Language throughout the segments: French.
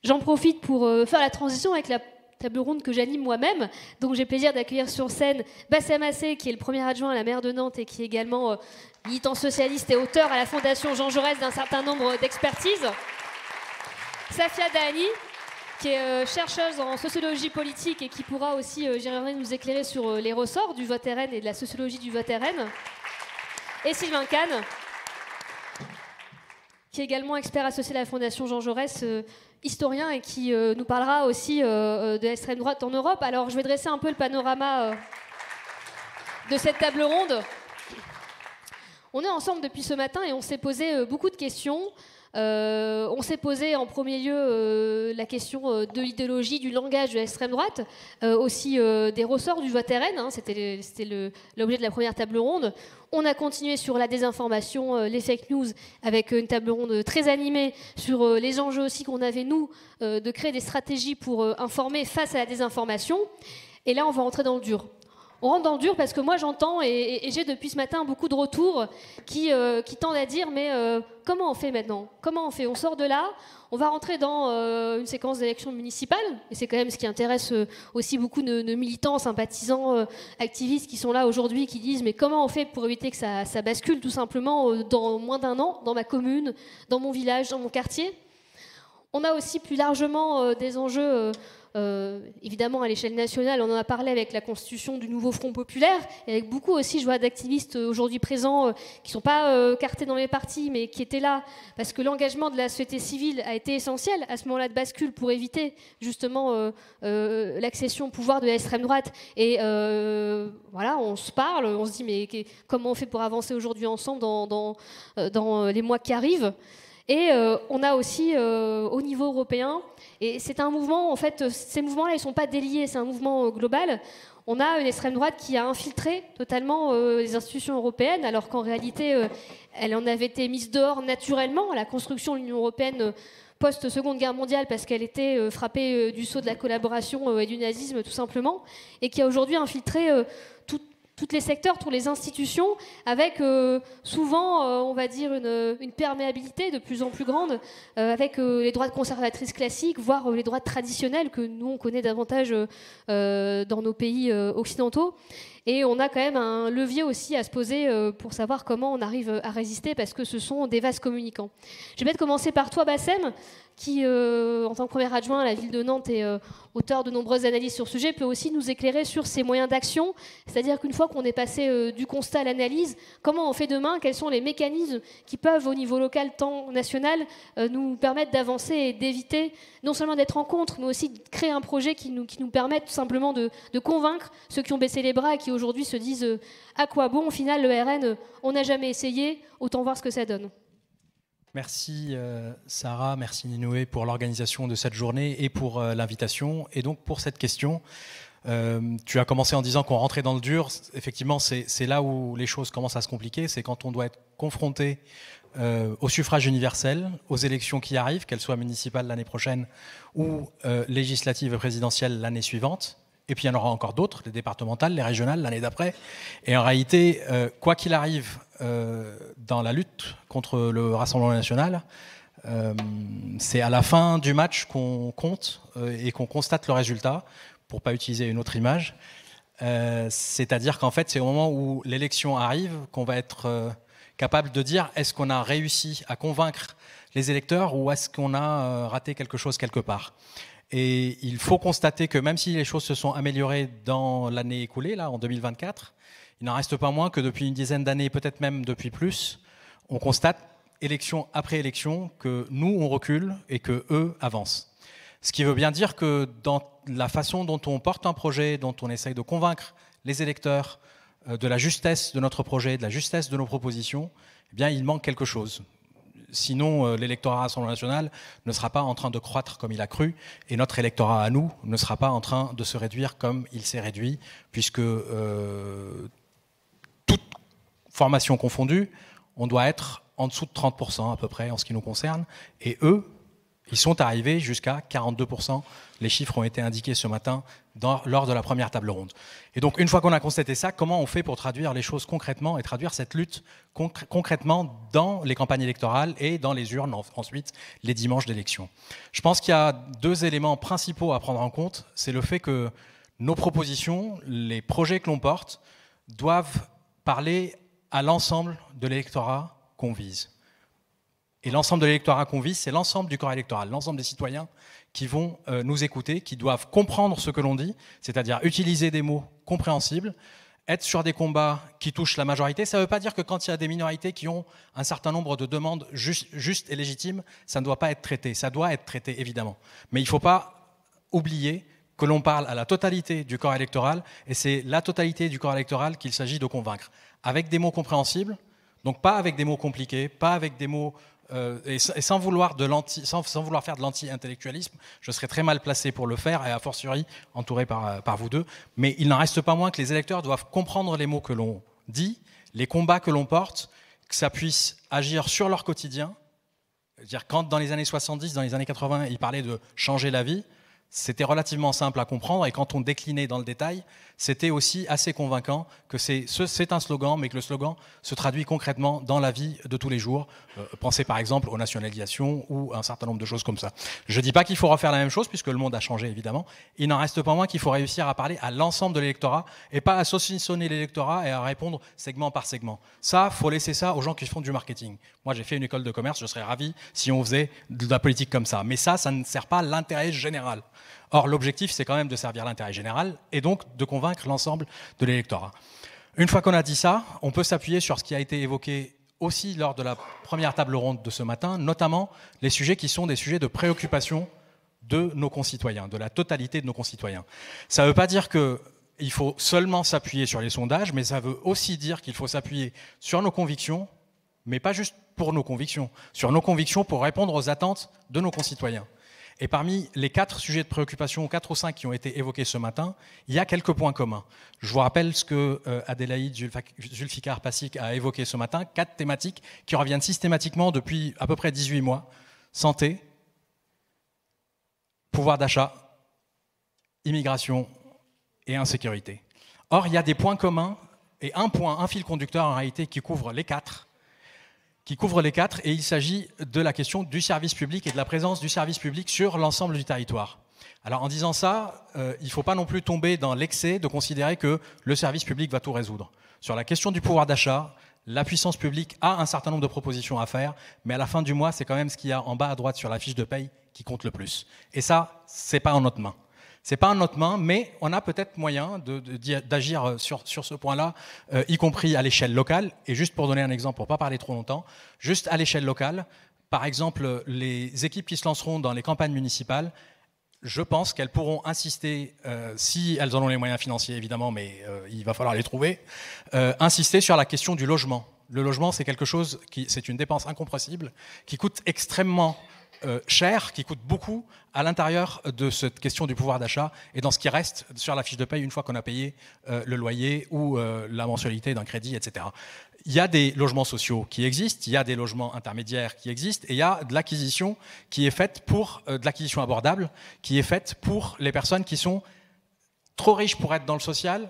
J'en profite pour faire la transition avec la table ronde que j'anime moi-même. Donc j'ai plaisir d'accueillir sur scène Bassem Assé, qui est le premier adjoint à la maire de Nantes et qui est également militant socialiste et auteur à la Fondation Jean Jaurès d'un certain nombre d'expertises. Safia Dahani, qui est chercheuse en sociologie politique et qui pourra aussi, j'aimerais nous éclairer sur les ressorts du vote RN et de la sociologie du vote RN. Et Sylvain Kahn, qui est également expert associé à la Fondation Jean Jaurès, historien, et qui nous parlera aussi de l'extrême droite en Europe. Alors, je vais dresser un peu le panorama de cette table ronde. On est ensemble depuis ce matin et on s'est posé beaucoup de questions. On s'est posé en premier lieu la question de l'idéologie, du langage de l'extrême droite, aussi des ressorts du vote RN, hein, c'était l'objet de la première table ronde. On a continué sur la désinformation, les fake news, avec une table ronde très animée sur les enjeux aussi qu'on avait, nous, de créer des stratégies pour informer face à la désinformation. Et là, on va rentrer dans le dur. On rentre dans le dur parce que moi j'entends et j'ai depuis ce matin beaucoup de retours qui tendent à dire mais comment on fait maintenant? Comment on fait? On sort de là, on va rentrer dans une séquence d'élections municipales et c'est quand même ce qui intéresse aussi beaucoup de militants, sympathisants, activistes qui sont là aujourd'hui qui disent mais comment on fait pour éviter que ça bascule tout simplement dans moins d'un an, dans ma commune, dans mon village, dans mon quartier? On a aussi plus largement des enjeux évidemment à l'échelle nationale, on en a parlé avec la constitution du nouveau Front populaire, et avec beaucoup aussi, je vois, d'activistes aujourd'hui présents qui ne sont pas cartés dans les partis, mais qui étaient là, parce que l'engagement de la société civile a été essentiel à ce moment-là de bascule pour éviter justement l'accession au pouvoir de l'extrême droite. Et voilà, on se parle, on se dit mais comment on fait pour avancer aujourd'hui ensemble dans les mois qui arrivent? Et on a aussi au niveau européen, et c'est un mouvement, en fait, ces mouvements-là, ils ne sont pas déliés, c'est un mouvement global. On a une extrême droite qui a infiltré totalement les institutions européennes, alors qu'en réalité, elle en avait été mise dehors naturellement à la construction de l'Union européenne post-Seconde Guerre mondiale, parce qu'elle était frappée du sceau de la collaboration et du nazisme, tout simplement, et qui a aujourd'hui infiltré tous les secteurs, toutes les institutions, avec souvent, on va dire, une perméabilité de plus en plus grande, avec les droites conservatrices classiques, voire les droites traditionnelles que nous, on connaît davantage dans nos pays occidentaux. Et on a quand même un levier aussi à se poser pour savoir comment on arrive à résister, parce que ce sont des vases communicants. Je vais peut-être commencer par toi, Bassem, qui, en tant que premier adjoint à la ville de Nantes et auteur de nombreuses analyses sur ce sujet, peut aussi nous éclairer sur ses moyens d'action. C'est-à-dire qu'une fois qu'on est passé du constat à l'analyse, comment on fait demain? Quels sont les mécanismes qui peuvent, au niveau local, tant national, nous permettre d'avancer et d'éviter non seulement d'être en contre, mais aussi de créer un projet qui nous permette tout simplement de convaincre ceux qui ont baissé les bras et qui aujourd'hui se disent à quoi bon, au final, le RN, on n'a jamais essayé, autant voir ce que ça donne. Merci Sarah, merci Ninoué pour l'organisation de cette journée et pour l'invitation. Et donc pour cette question, tu as commencé en disant qu'on rentrait dans le dur. Effectivement, c'est là où les choses commencent à se compliquer. C'est quand on doit être confronté au suffrage universel, aux élections qui arrivent, qu'elles soient municipales l'année prochaine ou législatives et présidentielles l'année suivante. Et puis il y en aura encore d'autres, les départementales, les régionales, l'année d'après. Et en réalité, quoi qu'il arrive dans la lutte contre le Rassemblement national, c'est à la fin du match qu'on compte et qu'on constate le résultat, pour ne pas utiliser une autre image. C'est-à-dire qu'en fait, c'est au moment où l'élection arrive qu'on va être capable de dire est-ce qu'on a réussi à convaincre les électeurs ou est-ce qu'on a raté quelque chose quelque part. Et il faut constater que même si les choses se sont améliorées dans l'année écoulée, là, en 2024, il n'en reste pas moins que depuis une dizaine d'années, peut-être même depuis plus, on constate, élection après élection, que nous, on recule et que eux avancent. Ce qui veut bien dire que dans la façon dont on porte un projet, dont on essaye de convaincre les électeurs de la justesse de notre projet, de la justesse de nos propositions, eh bien, il manque quelque chose. Sinon, l'électorat Rassemblement national ne sera pas en train de croître comme il a cru, et notre électorat à nous ne sera pas en train de se réduire comme il s'est réduit, puisque toute formation confondue, on doit être en dessous de 30% à peu près en ce qui nous concerne, et eux, Ils sont arrivés jusqu'à 42%. Les chiffres ont été indiqués ce matin lors de la première table ronde. Et donc, une fois qu'on a constaté ça, comment on fait pour traduire les choses concrètement et traduire cette lutte concrètement dans les campagnes électorales et dans les urnes ensuite, les dimanches d'élection? Je pense qu'il y a deux éléments principaux à prendre en compte. C'est le fait que nos propositions, les projets que l'on porte, doivent parler à l'ensemble de l'électorat qu'on vise. Et l'ensemble de l'électorat qu'on vise, c'est l'ensemble du corps électoral, l'ensemble des citoyens qui vont nous écouter, qui doivent comprendre ce que l'on dit, c'est-à-dire utiliser des mots compréhensibles, être sur des combats qui touchent la majorité. Ça ne veut pas dire que quand il y a des minorités qui ont un certain nombre de demandes justes et légitimes, ça ne doit pas être traité. Ça doit être traité, évidemment. Mais il ne faut pas oublier que l'on parle à la totalité du corps électoral, et c'est la totalité du corps électoral qu'il s'agit de convaincre, avec des mots compréhensibles, donc pas avec des mots compliqués, pas avec des mots... et sans vouloir faire de l'anti-intellectualisme, je serais très mal placé pour le faire, et a fortiori entouré par vous deux, mais il n'en reste pas moins que les électeurs doivent comprendre les mots que l'on dit, les combats que l'on porte, que ça puisse agir sur leur quotidien. C'est-à-dire, quand dans les années 70, dans les années 80, ils parlaient de changer la vie, c'était relativement simple à comprendre, et quand on déclinait dans le détail, c'était aussi assez convaincant que c'est un slogan, mais que le slogan se traduit concrètement dans la vie de tous les jours. Pensez par exemple aux nationalisations ou un certain nombre de choses comme ça. Je ne dis pas qu'il faut refaire la même chose, puisque le monde a changé évidemment. Il n'en reste pas moins qu'il faut réussir à parler à l'ensemble de l'électorat, et pas à saucissonner l'électorat et à répondre segment par segment. Ça, il faut laisser ça aux gens qui font du marketing. Moi, j'ai fait une école de commerce, je serais ravi si on faisait de la politique comme ça. Mais ça ne sert pas l'intérêt général. Or, l'objectif, c'est quand même de servir l'intérêt général et donc de convaincre l'ensemble de l'électorat. Une fois qu'on a dit ça, on peut s'appuyer sur ce qui a été évoqué aussi lors de la première table ronde de ce matin, notamment les sujets qui sont des sujets de préoccupation de nos concitoyens, de la totalité de nos concitoyens. Ça ne veut pas dire qu'il faut seulement s'appuyer sur les sondages, mais ça veut aussi dire qu'il faut s'appuyer sur nos convictions, mais pas juste pour nos convictions, sur nos convictions pour répondre aux attentes de nos concitoyens. Et parmi les 4 sujets de préoccupation, 4 ou 5 qui ont été évoqués ce matin, il y a quelques points communs. Je vous rappelle ce que Adélaïde Zulfikar-Passik a évoqué ce matin, 4 thématiques qui reviennent systématiquement depuis à peu près 18 mois. Santé, pouvoir d'achat, immigration et insécurité. Or, il y a des points communs et un fil conducteur en réalité qui couvre les 4. Et il s'agit de la question du service public et de la présence du service public sur l'ensemble du territoire. Alors en disant ça, il ne faut pas non plus tomber dans l'excès de considérer que le service public va tout résoudre. Sur la question du pouvoir d'achat, la puissance publique a un certain nombre de propositions à faire, mais à la fin du mois, c'est quand même ce qu'il y a en bas à droite sur la fiche de paye qui compte le plus. Et ça, ce n'est pas en notre main. C'est pas en notre main, mais on a peut-être moyen d'agir sur ce point-là, y compris à l'échelle locale. Et juste pour donner un exemple, pour ne pas parler trop longtemps, juste à l'échelle locale, par exemple, les équipes qui se lanceront dans les campagnes municipales, je pense qu'elles pourront insister, si elles en ont les moyens financiers évidemment, mais il va falloir les trouver, insister sur la question du logement. Le logement, c'est quelque chose c'est une dépense incompressible, qui coûte extrêmement cher, qui coûte beaucoup à l'intérieur de cette question du pouvoir d'achat et dans ce qui reste sur la fiche de paye une fois qu'on a payé le loyer ou la mensualité d'un crédit, etc. Il y a des logements sociaux qui existent, il y a des logements intermédiaires qui existent et il y a de l'acquisition qui est faite de l'acquisition abordable, qui est faite pour les personnes qui sont trop riches pour être dans le social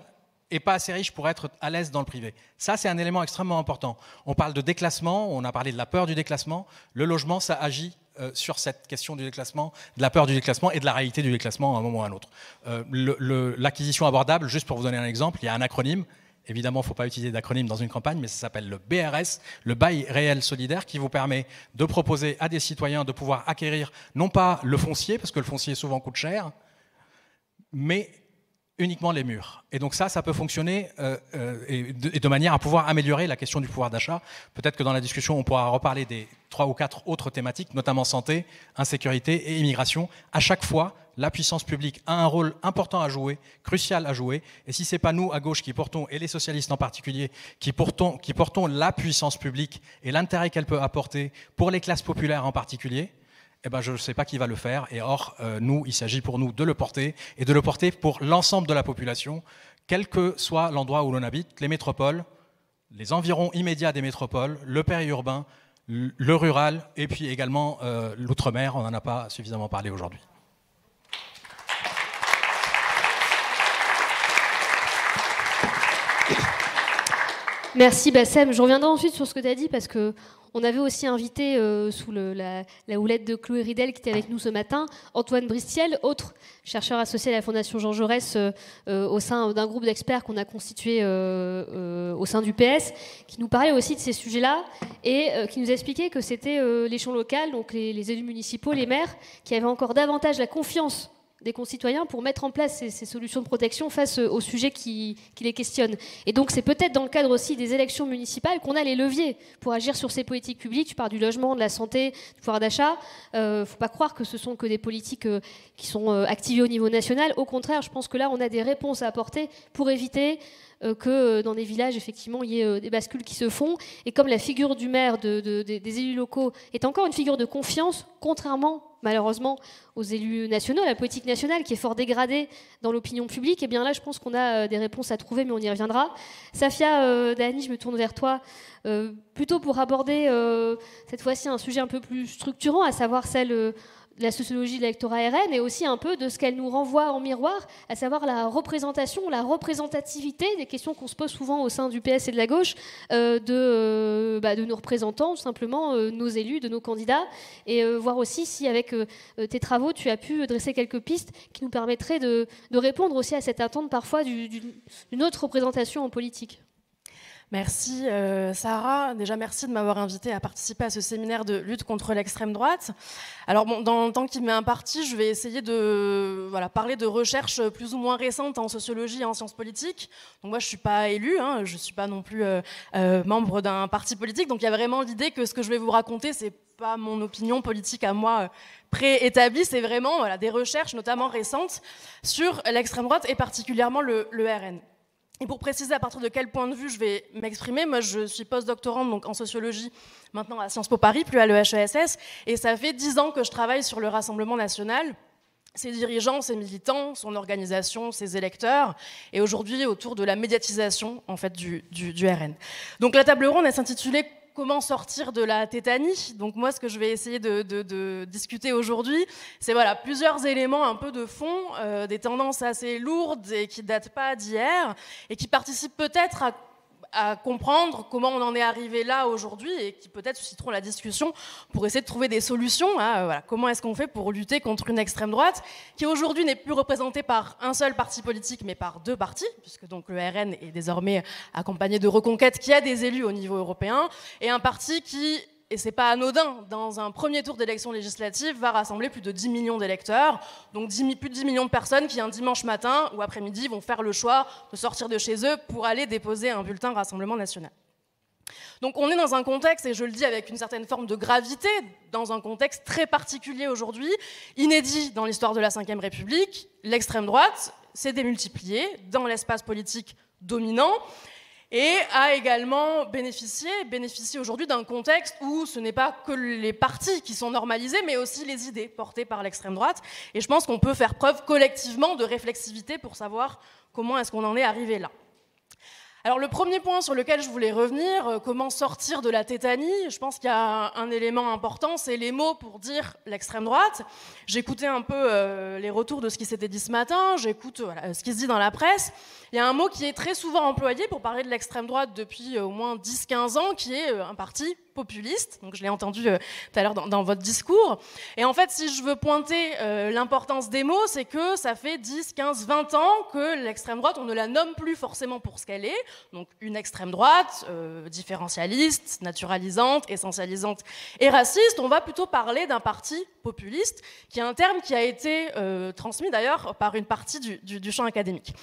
et pas assez riches pour être à l'aise dans le privé. Ça, c'est un élément extrêmement important. On parle de déclassement, on a parlé de la peur du déclassement. Le logement, ça agit sur cette question du déclassement, de la peur du déclassement et de la réalité du déclassement à un moment ou à un autre. L'acquisition abordable, juste pour vous donner un exemple, il y a un acronyme. Évidemment, il ne faut pas utiliser d'acronyme dans une campagne, mais ça s'appelle le BRS, le bail réel solidaire, qui vous permet de proposer à des citoyens de pouvoir acquérir non pas le foncier, parce que le foncier souvent coûte cher, mais uniquement les murs. Et donc ça peut fonctionner et de manière à pouvoir améliorer la question du pouvoir d'achat. Peut-être que dans la discussion, on pourra reparler des 3 ou 4 autres thématiques, notamment santé, insécurité et immigration. À chaque fois, la puissance publique a un rôle important à jouer, crucial à jouer. Et si ce n'est pas nous, à gauche, qui portons, et les socialistes en particulier, qui portons la puissance publique et l'intérêt qu'elle peut apporter pour les classes populaires en particulier, eh ben, je ne sais pas qui va le faire. Et or, nous, il s'agit pour nous de le porter, et de le porter pour l'ensemble de la population, quel que soit l'endroit où l'on habite, les métropoles, les environs immédiats des métropoles, le périurbain, le rural et puis également l'outre-mer. On n'en a pas suffisamment parlé aujourd'hui. Merci Bassem. Je reviendrai ensuite sur ce que tu as dit parce que on avait aussi invité sous la houlette de Chloé Ridel qui était avec nous ce matin, Antoine Bristiel, autre chercheur associé à la Fondation Jean Jaurès au sein d'un groupe d'experts qu'on a constitué au sein du PS, qui nous parlait aussi de ces sujets-là et qui nous expliquait que c'était l'échelon local, donc les élus municipaux, les maires, qui avaient encore davantage la confiance des concitoyens pour mettre en place ces solutions de protection face aux sujets qui les questionnent. Et donc c'est peut-être dans le cadre aussi des élections municipales qu'on a les leviers pour agir sur ces politiques publiques. Tu parles du logement, de la santé, du pouvoir d'achat. Ne faut pas croire que ce sont que des politiques qui sont activées au niveau national. Au contraire, je pense que là on a des réponses à apporter pour éviter que dans des villages, effectivement, il y ait des bascules qui se font. Et comme la figure du maire, des élus locaux, est encore une figure de confiance, contrairement, malheureusement, aux élus nationaux, à la politique nationale, qui est fort dégradée dans l'opinion publique, et bien là, je pense qu'on a des réponses à trouver, mais on y reviendra. Safia, Dani, je me tourne vers toi, plutôt pour aborder cette fois-ci un sujet un peu plus structurant, à savoir celle de la sociologie de l'électorat RN et aussi un peu de ce qu'elle nous renvoie en miroir, à savoir la représentation, la représentativité des questions qu'on se pose souvent au sein du PS et de la gauche, de nos représentants, tout simplement, nos élus, de nos candidats, et voir aussi si avec tes travaux, tu as pu dresser quelques pistes qui nous permettraient de répondre aussi à cette attente parfois d'une autre représentation en politique. Merci Sarah. Déjà merci de m'avoir invitée à participer à ce séminaire de lutte contre l'extrême droite. Alors bon, dans le temps qui m'est imparti, je vais essayer de parler de recherches plus ou moins récentes en sociologie et en sciences politiques. Donc moi je suis pas élue, je suis pas non plus membre d'un parti politique. Donc il y a vraiment l'idée que ce que je vais vous raconter, c'est pas mon opinion politique à moi préétablie, c'est vraiment des recherches notamment récentes sur l'extrême droite et particulièrement le RN. Et pour préciser à partir de quel point de vue je vais m'exprimer, moi je suis post-doctorante donc en sociologie, maintenant à Sciences Po Paris, plus à l'EHESS, et ça fait 10 ans que je travaille sur le Rassemblement national, ses dirigeants, ses militants, son organisation, ses électeurs, et aujourd'hui autour de la médiatisation en fait, du RN. Donc la table ronde, elle s'intitulait « Comment sortir de la tétanie ?» Donc moi, ce que je vais essayer de discuter aujourd'hui, c'est plusieurs éléments un peu de fond, des tendances assez lourdes et qui ne datent pas d'hier, et qui participent peut-être à comprendre comment on en est arrivé là aujourd'hui et qui peut-être susciteront la discussion pour essayer de trouver des solutions. Comment est-ce qu'on fait pour lutter contre une extrême droite qui aujourd'hui n'est plus représentée par un seul parti politique mais par 2 partis, puisque donc le RN est désormais accompagné de Reconquête qui a des élus au niveau européen, et un parti qui, et c'est pas anodin, dans un premier tour d'élection législative, va rassembler plus de 10 millions d'électeurs, donc plus de 10 millions de personnes qui, un dimanche matin ou après-midi, vont faire le choix de sortir de chez eux pour aller déposer un bulletin Rassemblement national. Donc on est dans un contexte, et je le dis avec une certaine forme de gravité, dans un contexte très particulier aujourd'hui, inédit dans l'histoire de la Ve République. L'extrême droite s'est démultipliée dans l'espace politique dominant, et a également bénéficié aujourd'hui d'un contexte où ce n'est pas que les partis qui sont normalisés, mais aussi les idées portées par l'extrême droite. Et je pense qu'on peut faire preuve collectivement de réflexivité pour savoir comment est-ce qu'on en est arrivé là. Alors le premier point sur lequel je voulais revenir, comment sortir de la tétanie, je pense qu'il y a un élément important, c'est les mots pour dire l'extrême droite. J'écoutais un peu les retours de ce qui s'était dit ce matin, j'écoute ce qui se dit dans la presse. Il y a un mot qui est très souvent employé pour parler de l'extrême droite depuis au moins 10-15 ans, qui est un parti populiste. Donc je l'ai entendu tout à l'heure dans votre discours. Et en fait, si je veux pointer l'importance des mots, c'est que ça fait 10, 15, 20 ans que l'extrême droite, on ne la nomme plus forcément pour ce qu'elle est. Donc une extrême droite différentialiste, naturalisante, essentialisante et raciste. On va plutôt parler d'un parti populiste, qui est un terme qui a été transmis d'ailleurs par une partie du champ académique.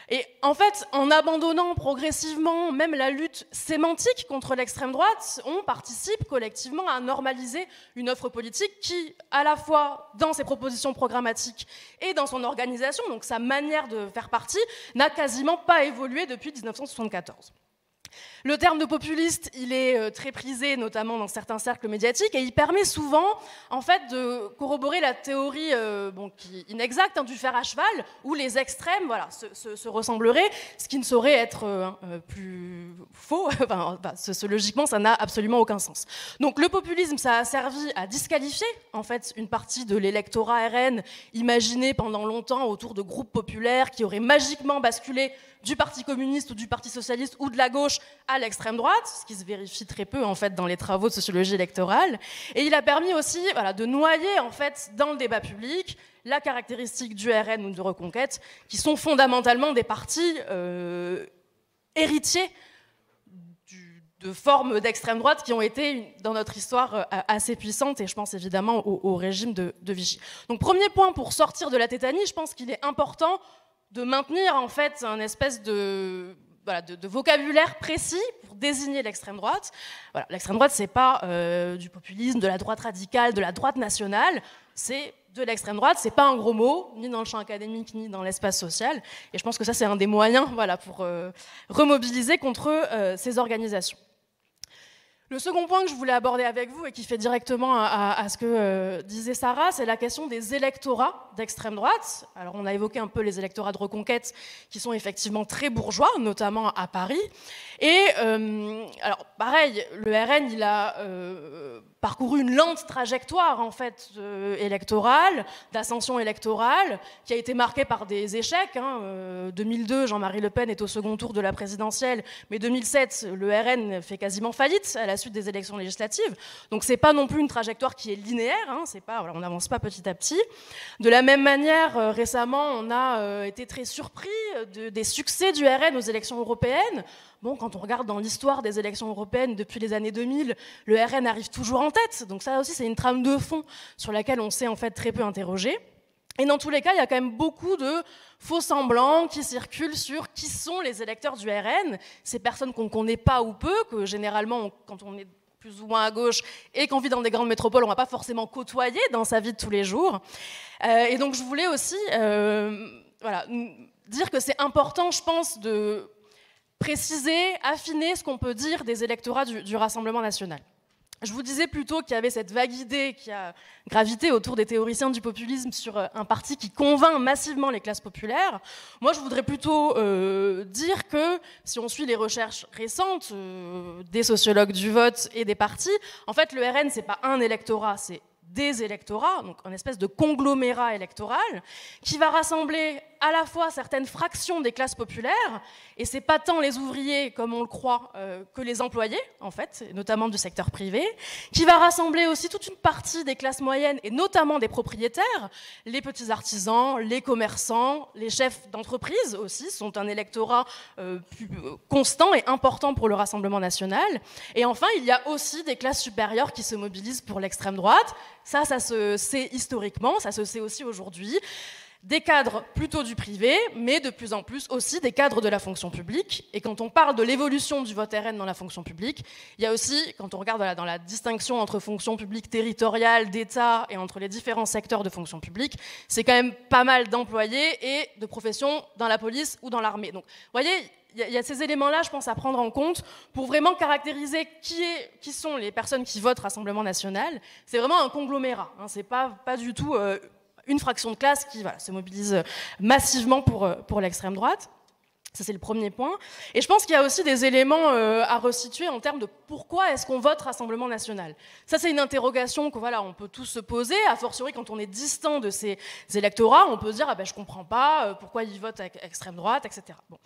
Et en fait, en abandonnant progressivement même la lutte sémantique contre l'extrême droite, on participe collectivement à normaliser une offre politique qui, à la fois dans ses propositions programmatiques et dans son organisation, donc sa manière de faire partie, n'a quasiment pas évolué depuis 1974. Le terme de populiste, il est très prisé, notamment dans certains cercles médiatiques, et il permet souvent, en fait, de corroborer la théorie, qui est inexacte, du fer à cheval, où les extrêmes, voilà, se ressembleraient, ce qui ne saurait être plus faux. Logiquement, ça n'a absolument aucun sens. Donc, le populisme, ça a servi à disqualifier, en fait, une partie de l'électorat RN imaginé pendant longtemps autour de groupes populaires qui auraient magiquement basculé du Parti communiste ou du Parti socialiste ou de la gauche à l'extrême droite, ce qui se vérifie très peu en fait dans les travaux de sociologie électorale. Et il a permis aussi de noyer en fait dans le débat public la caractéristique du RN ou de Reconquête, qui sont fondamentalement des partis héritiers de formes d'extrême droite qui ont été dans notre histoire assez puissantes, et je pense évidemment au régime de Vichy. Donc premier point pour sortir de la tétanie, je pense qu'il est important de maintenir en fait un espèce de vocabulaire précis pour désigner l'extrême droite. Voilà, l'extrême droite, c'est pas du populisme, de la droite radicale, de la droite nationale, c'est de l'extrême droite, c'est pas un gros mot, ni dans le champ académique, ni dans l'espace social. Et je pense que ça, c'est un des moyens pour remobiliser contre ces organisations. Le second point que je voulais aborder avec vous et qui fait directement à ce que disait Sarah, c'est la question des électorats d'extrême droite. Alors on a évoqué un peu les électorats de Reconquête qui sont effectivement très bourgeois, notamment à Paris. Et alors pareil, le RN il a parcouru une lente trajectoire en fait électorale, d'ascension électorale, qui a été marquée par des échecs. 2002, Jean-Marie Le Pen est au second tour de la présidentielle, mais 2007, le RN fait quasiment faillite à la suite des élections législatives. Donc c'est pas non plus une trajectoire qui est linéaire, c'est pas, on n'avance pas petit à petit. De la même manière, récemment, on a été très surpris des succès du RN aux élections européennes. Bon, quand on regarde dans l'histoire des élections européennes depuis les années 2000, le RN arrive toujours en tête. Donc ça aussi, c'est une trame de fond sur laquelle on s'est en fait très peu interrogé. Et dans tous les cas, il y a quand même beaucoup de faux semblants qui circulent sur qui sont les électeurs du RN, ces personnes qu'on ne connaît pas ou peu, que généralement, quand on est plus ou moins à gauche et qu'on vit dans des grandes métropoles, on ne va pas forcément côtoyer dans sa vie de tous les jours. Et donc je voulais aussi dire que c'est important, je pense, de préciser, affiner ce qu'on peut dire des électorats du Rassemblement national. Je vous disais plutôt qu'il y avait cette vague idée qui a gravité autour des théoriciens du populisme sur un parti qui convainc massivement les classes populaires. Moi, je voudrais plutôt dire que si on suit les recherches récentes des sociologues du vote et des partis, en fait, le RN, c'est pas un électorat, c'est des électorats, donc une espèce de conglomérat électoral qui va rassembler à la fois certaines fractions des classes populaires, et c'est pas tant les ouvriers, comme on le croit, que les employés, en fait, notamment du secteur privé, qui va rassembler aussi toute une partie des classes moyennes, et notamment des propriétaires, les petits artisans, les commerçants, les chefs d'entreprise aussi, sont un électorat constant et important pour le Rassemblement national. Et enfin, il y a aussi des classes supérieures qui se mobilisent pour l'extrême droite. Ça se sait historiquement, ça se sait aussi aujourd'hui. Des cadres plutôt du privé, mais de plus en plus aussi des cadres de la fonction publique. Et quand on parle de l'évolution du vote RN dans la fonction publique, il y a aussi, quand on regarde dans la distinction entre fonction publique territoriale, d'État et entre les différents secteurs de fonction publique, c'est quand même pas mal d'employés et de professions dans la police ou dans l'armée. Donc, vous voyez, il y a ces éléments-là, je pense, à prendre en compte pour vraiment caractériser qui sont les personnes qui votent Rassemblement national. C'est vraiment un conglomérat, c'est pas du tout une fraction de classe qui se mobilise massivement pour l'extrême droite. Ça, c'est le premier point. Et je pense qu'il y a aussi des éléments à resituer en termes de pourquoi est-ce qu'on vote Rassemblement national. Ça, c'est une interrogation que on peut tous se poser, a fortiori quand on est distant de ces électorats, on peut se dire je ne comprends pas pourquoi ils votent extrême droite, etc. Bon.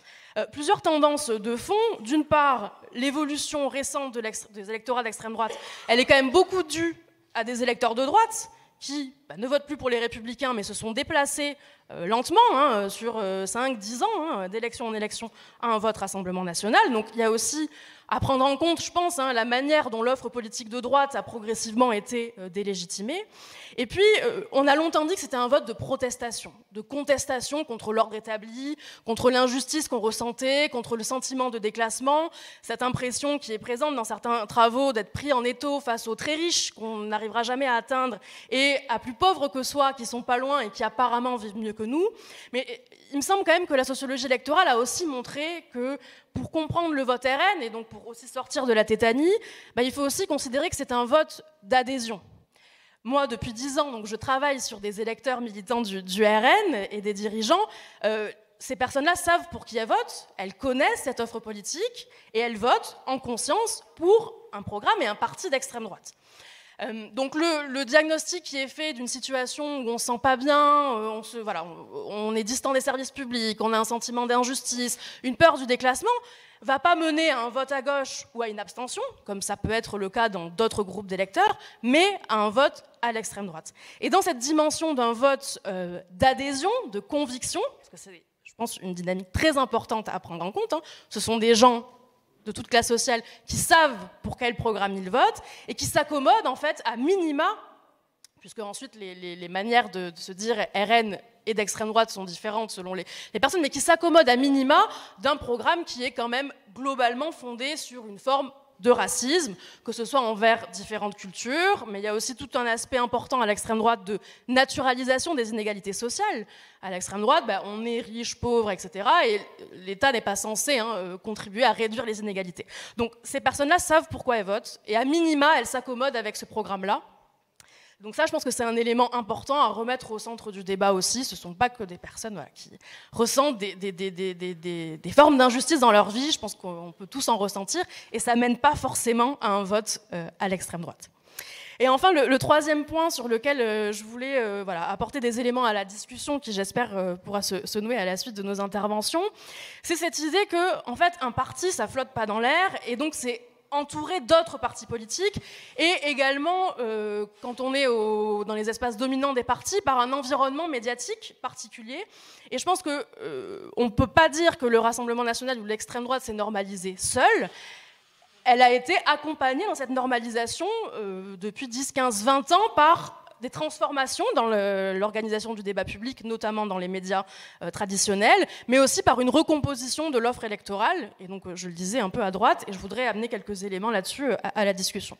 Plusieurs tendances de fond. D'une part, l'évolution récente des électorats d'extrême droite, elle est quand même beaucoup due à des électeurs de droite qui ne votent plus pour les Républicains, mais se sont déplacés lentement, sur 5-10 ans, d'élection en élection, à un vote Rassemblement national. Donc il y a aussi à prendre en compte, je pense, la manière dont l'offre politique de droite a progressivement été délégitimée. Et puis, on a longtemps dit que c'était un vote de protestation, de contestation contre l'ordre établi, contre l'injustice qu'on ressentait, contre le sentiment de déclassement, cette impression qui est présente dans certains travaux d'être pris en étau face aux très riches qu'on n'arrivera jamais à atteindre et à plus pauvres que soi, qui sont pas loin et qui apparemment vivent mieux que nous. Mais il me semble quand même que la sociologie électorale a aussi montré que pour comprendre le vote RN, et donc pour aussi sortir de la tétanie, il faut aussi considérer que c'est un vote d'adhésion. Moi, depuis 10 ans, donc, je travaille sur des électeurs militants du RN et des dirigeants. Ces personnes-là savent pour qui elles votent, elles connaissent cette offre politique et elles votent en conscience pour un programme et un parti d'extrême droite. Donc le diagnostic qui est fait d'une situation où on ne se sent pas bien, on est distant des services publics, on a un sentiment d'injustice, une peur du déclassement, va pas mener à un vote à gauche ou à une abstention, comme ça peut être le cas dans d'autres groupes d'électeurs, mais à un vote à l'extrême droite. Et dans cette dimension d'un vote d'adhésion, de conviction, parce que c'est, je pense, une dynamique très importante à prendre en compte, ce sont des gens de toute classe sociale qui savent pour quel programme ils votent et qui s'accommodent en fait à minima, puisque ensuite les manières de se dire RN et d'extrême droite sont différentes selon les personnes, mais qui s'accommodent à minima d'un programme qui est quand même globalement fondé sur une forme de racisme, que ce soit envers différentes cultures, mais il y a aussi tout un aspect important à l'extrême droite de naturalisation des inégalités sociales. À l'extrême droite, on est riche, pauvre, etc. Et l'État n'est pas censé contribuer à réduire les inégalités. Donc ces personnes-là savent pourquoi elles votent, et à minima, elles s'accommodent avec ce programme-là. Donc ça, je pense que c'est un élément important à remettre au centre du débat aussi. Ce ne sont pas que des personnes qui ressentent des formes d'injustice dans leur vie. Je pense qu'on peut tous en ressentir. Et ça ne mène pas forcément à un vote à l'extrême droite. Et enfin, le troisième point sur lequel je voulais apporter des éléments à la discussion qui, j'espère, pourra se nouer à la suite de nos interventions, c'est cette idée que, en fait, un parti, ça flotte pas dans l'air. Et donc, c'est entouré d'autres partis politiques et également, quand on est dans les espaces dominants des partis, par un environnement médiatique particulier. Et je pense qu'on ne peut pas dire que le Rassemblement national ou l'extrême droite s'est normalisé seul. Elle a été accompagnée dans cette normalisation depuis 10, 15, 20 ans par des transformations dans l'organisation du débat public, notamment dans les médias traditionnels, mais aussi par une recomposition de l'offre électorale. Et donc, je le disais un peu à droite, et je voudrais amener quelques éléments là-dessus à la discussion.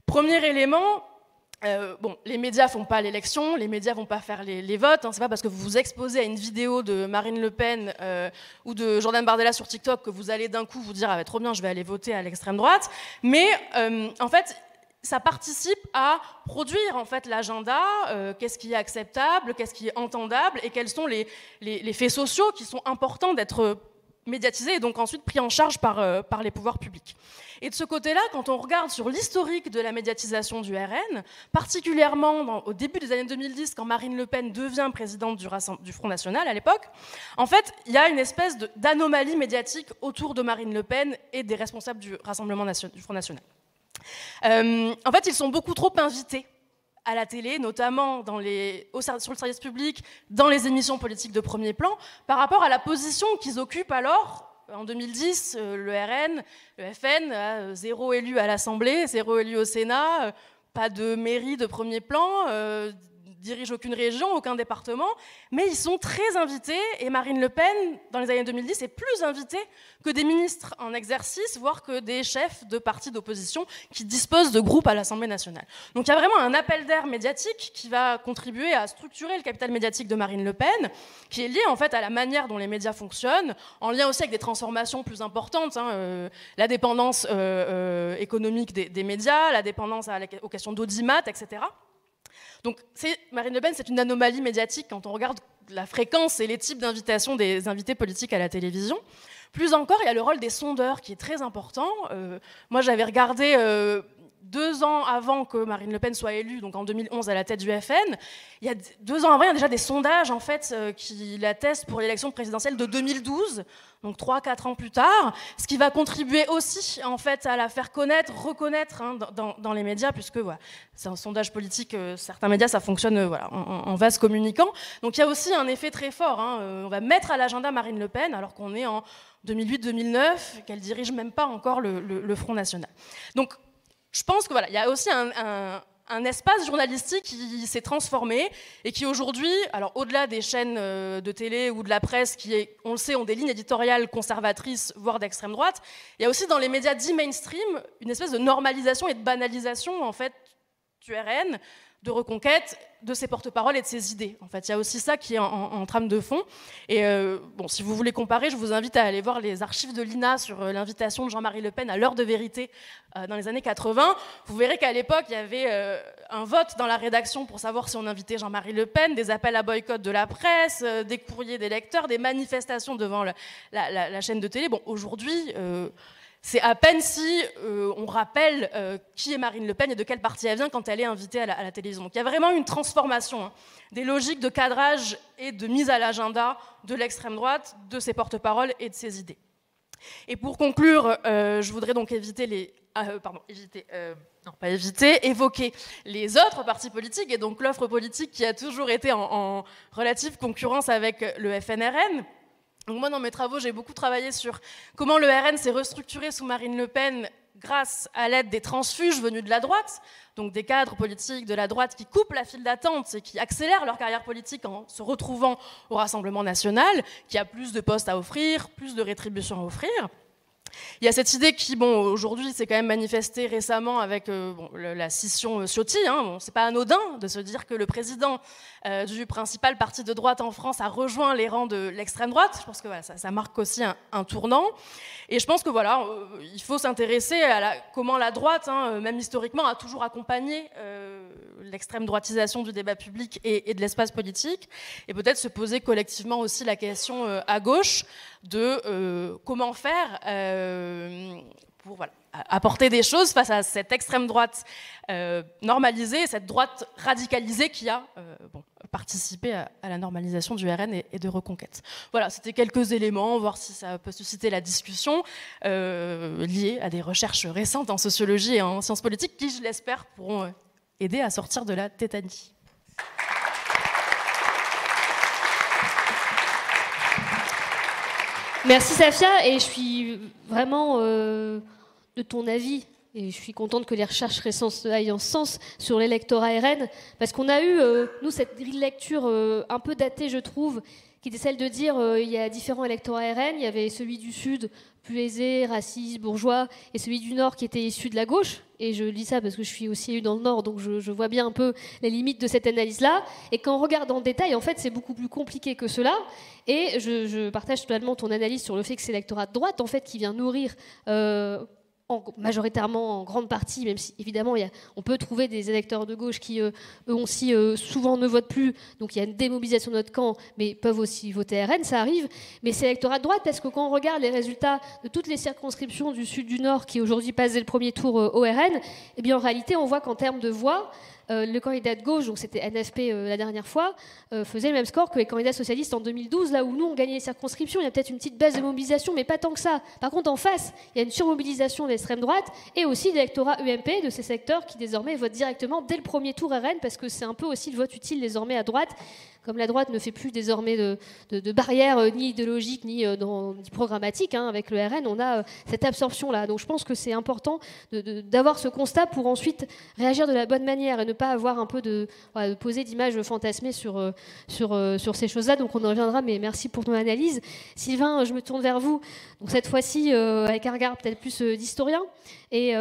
Premier élément, les médias ne font pas l'élection, les médias ne vont pas faire les votes. Ce n'est pas parce que vous vous exposez à une vidéo de Marine Le Pen ou de Jordan Bardella sur TikTok que vous allez d'un coup vous dire « Ah, trop bien, je vais aller voter à l'extrême droite ». Mais en fait, ça participe à produire en fait l'agenda, qu'est-ce qui est acceptable, qu'est-ce qui est entendable et quels sont les faits sociaux qui sont importants d'être médiatisés et donc ensuite pris en charge par les pouvoirs publics. Et de ce côté-là, quand on regarde sur l'historique de la médiatisation du RN, particulièrement au début des années 2010, quand Marine Le Pen devient présidente du Front National à l'époque, en fait, il y a une espèce d'anomalie médiatique autour de Marine Le Pen et des responsables du Rassemblement national, du Front National. En fait, ils sont beaucoup trop invités à la télé, notamment sur le service public, dans les émissions politiques de premier plan, par rapport à la position qu'ils occupent alors. En 2010, le RN, le FN a 0 élu à l'Assemblée, 0 élu au Sénat, pas de mairie de premier plan, dirige aucune région, aucun département, mais ils sont très invités, et Marine Le Pen, dans les années 2010, est plus invitée que des ministres en exercice, voire que des chefs de partis d'opposition qui disposent de groupes à l'Assemblée nationale. Donc il y a vraiment un appel d'air médiatique qui va contribuer à structurer le capital médiatique de Marine Le Pen, qui est lié en fait à la manière dont les médias fonctionnent, en lien aussi avec des transformations plus importantes, la dépendance économique des médias, la dépendance aux questions d'audimat, etc. Donc Marine Le Pen, c'est une anomalie médiatique quand on regarde la fréquence et les types d'invitations des invités politiques à la télévision. Plus encore, il y a le rôle des sondeurs qui est très important. Moi, j'avais regardé 2 ans avant que Marine Le Pen soit élue, donc en 2011 à la tête du FN. Il y a 2 ans avant, il y a déjà des sondages en fait, qui l'attestent pour l'élection présidentielle de 2012, donc 3-4 ans plus tard, ce qui va contribuer aussi en fait, à la faire reconnaître dans les médias, puisque c'est un sondage politique, certains médias, ça fonctionne en vase communicant. Donc il y a aussi un effet très fort. On va mettre à l'agenda Marine Le Pen, alors qu'on est en 2008-2009, qu'elle dirige même pas encore le Front National. Donc je pense qu'il y a aussi un espace journalistique qui s'est transformé et qui aujourd'hui, alors au-delà des chaînes de télé ou de la presse qui, on le sait, ont des lignes éditoriales conservatrices, voire d'extrême droite, il y a aussi dans les médias dits mainstream une espèce de normalisation et de banalisation en fait du RN, de reconquête de ses porte-paroles et de ses idées. En fait, il y a aussi ça qui est en trame de fond. Et bon, si vous voulez comparer, je vous invite à aller voir les archives de l'INA sur l'invitation de Jean-Marie Le Pen à l'heure de vérité dans les années 80. Vous verrez qu'à l'époque, il y avait un vote dans la rédaction pour savoir si on invitait Jean-Marie Le Pen, des appels à boycott de la presse, des courriers des lecteurs, des manifestations devant la chaîne de télé. Bon, aujourd'hui... c'est à peine si on rappelle qui est Marine Le Pen et de quel parti elle vient quand elle est invitée à la télévision. Donc il y a vraiment une transformation des logiques de cadrage et de mise à l'agenda de l'extrême droite, de ses porte-paroles et de ses idées. Et pour conclure, je voudrais donc évoquer les autres partis politiques et donc l'offre politique qui a toujours été en relative concurrence avec le FNRN. Donc moi, dans mes travaux, j'ai beaucoup travaillé sur comment le RN s'est restructuré sous Marine Le Pen grâce à l'aide des transfuges venus de la droite, donc des cadres politiques de la droite qui coupent la file d'attente et qui accélèrent leur carrière politique en se retrouvant au Rassemblement national, qui a plus de postes à offrir, plus de rétributions à offrir. Il y a cette idée qui, bon, aujourd'hui, s'est quand même manifestée récemment avec la scission Ciotti. Bon, c'est pas anodin de se dire que le président du principal parti de droite en France a rejoint les rangs de l'extrême droite. Je pense que voilà, ça marque aussi un tournant. Et je pense que voilà, il faut s'intéresser à comment la droite, même historiquement, a toujours accompagné l'extrême droitisation du débat public et de l'espace politique. Et peut-être se poser collectivement aussi la question à gauche de comment faire pour apporter des choses face à cette extrême droite normalisée, cette droite radicalisée qui a participé à la normalisation du RN et de Reconquête. Voilà, c'était quelques éléments, voir si ça peut susciter la discussion liée à des recherches récentes en sociologie et en sciences politiques qui, je l'espère, pourront aider à sortir de la tétanie. Merci Safia, et je suis vraiment de ton avis, et je suis contente que les recherches récentes aillent en ce sens sur l'électorat RN, parce qu'on a eu, nous, cette grille de lecture un peu datée, je trouve, qui était celle de dire il y a différents électorats RN, il y avait celui du Sud, plus aisé, raciste, bourgeois, et celui du Nord qui était issu de la gauche. Et je dis ça parce que je suis aussi élue dans le Nord, donc je vois bien un peu les limites de cette analyse-là. Et quand on regarde en détail, en fait, c'est beaucoup plus compliqué que cela. Et je partage totalement ton analyse sur le fait que c'est l'électorat de droite, en fait, qui vient nourrir... majoritairement en grande partie, même si évidemment on peut trouver des électeurs de gauche qui eux aussi souvent ne votent plus, donc il y a une démobilisation de notre camp, mais peuvent aussi voter RN, ça arrive, mais c'est l'électorat de droite parce que quand on regarde les résultats de toutes les circonscriptions du Sud du Nord qui aujourd'hui passent dès le premier tour au RN, eh bien en réalité on voit qu'en termes de voix, le candidat de gauche, donc c'était NFP la dernière fois, faisait le même score que les candidats socialistes en 2012, là où nous on gagnait les circonscriptions. Il y a peut-être une petite baisse de mobilisation, mais pas tant que ça. Par contre, en face, il y a une surmobilisation de l'extrême droite et aussi de l'électorat UMP, de ces secteurs qui désormais votent directement dès le premier tour RN, parce que c'est un peu aussi le vote utile désormais à droite. Comme la droite ne fait plus désormais de barrières ni idéologiques ni programmatiques, avec le RN, on a cette absorption-là. Donc je pense que c'est important d'avoir ce constat pour ensuite réagir de la bonne manière et ne pas avoir un peu de poser d'images fantasmées sur ces choses-là. Donc on en reviendra, mais merci pour ton analyse. Sylvain, je me tourne vers vous. Donc cette fois-ci, avec un regard peut-être plus d'historien. Et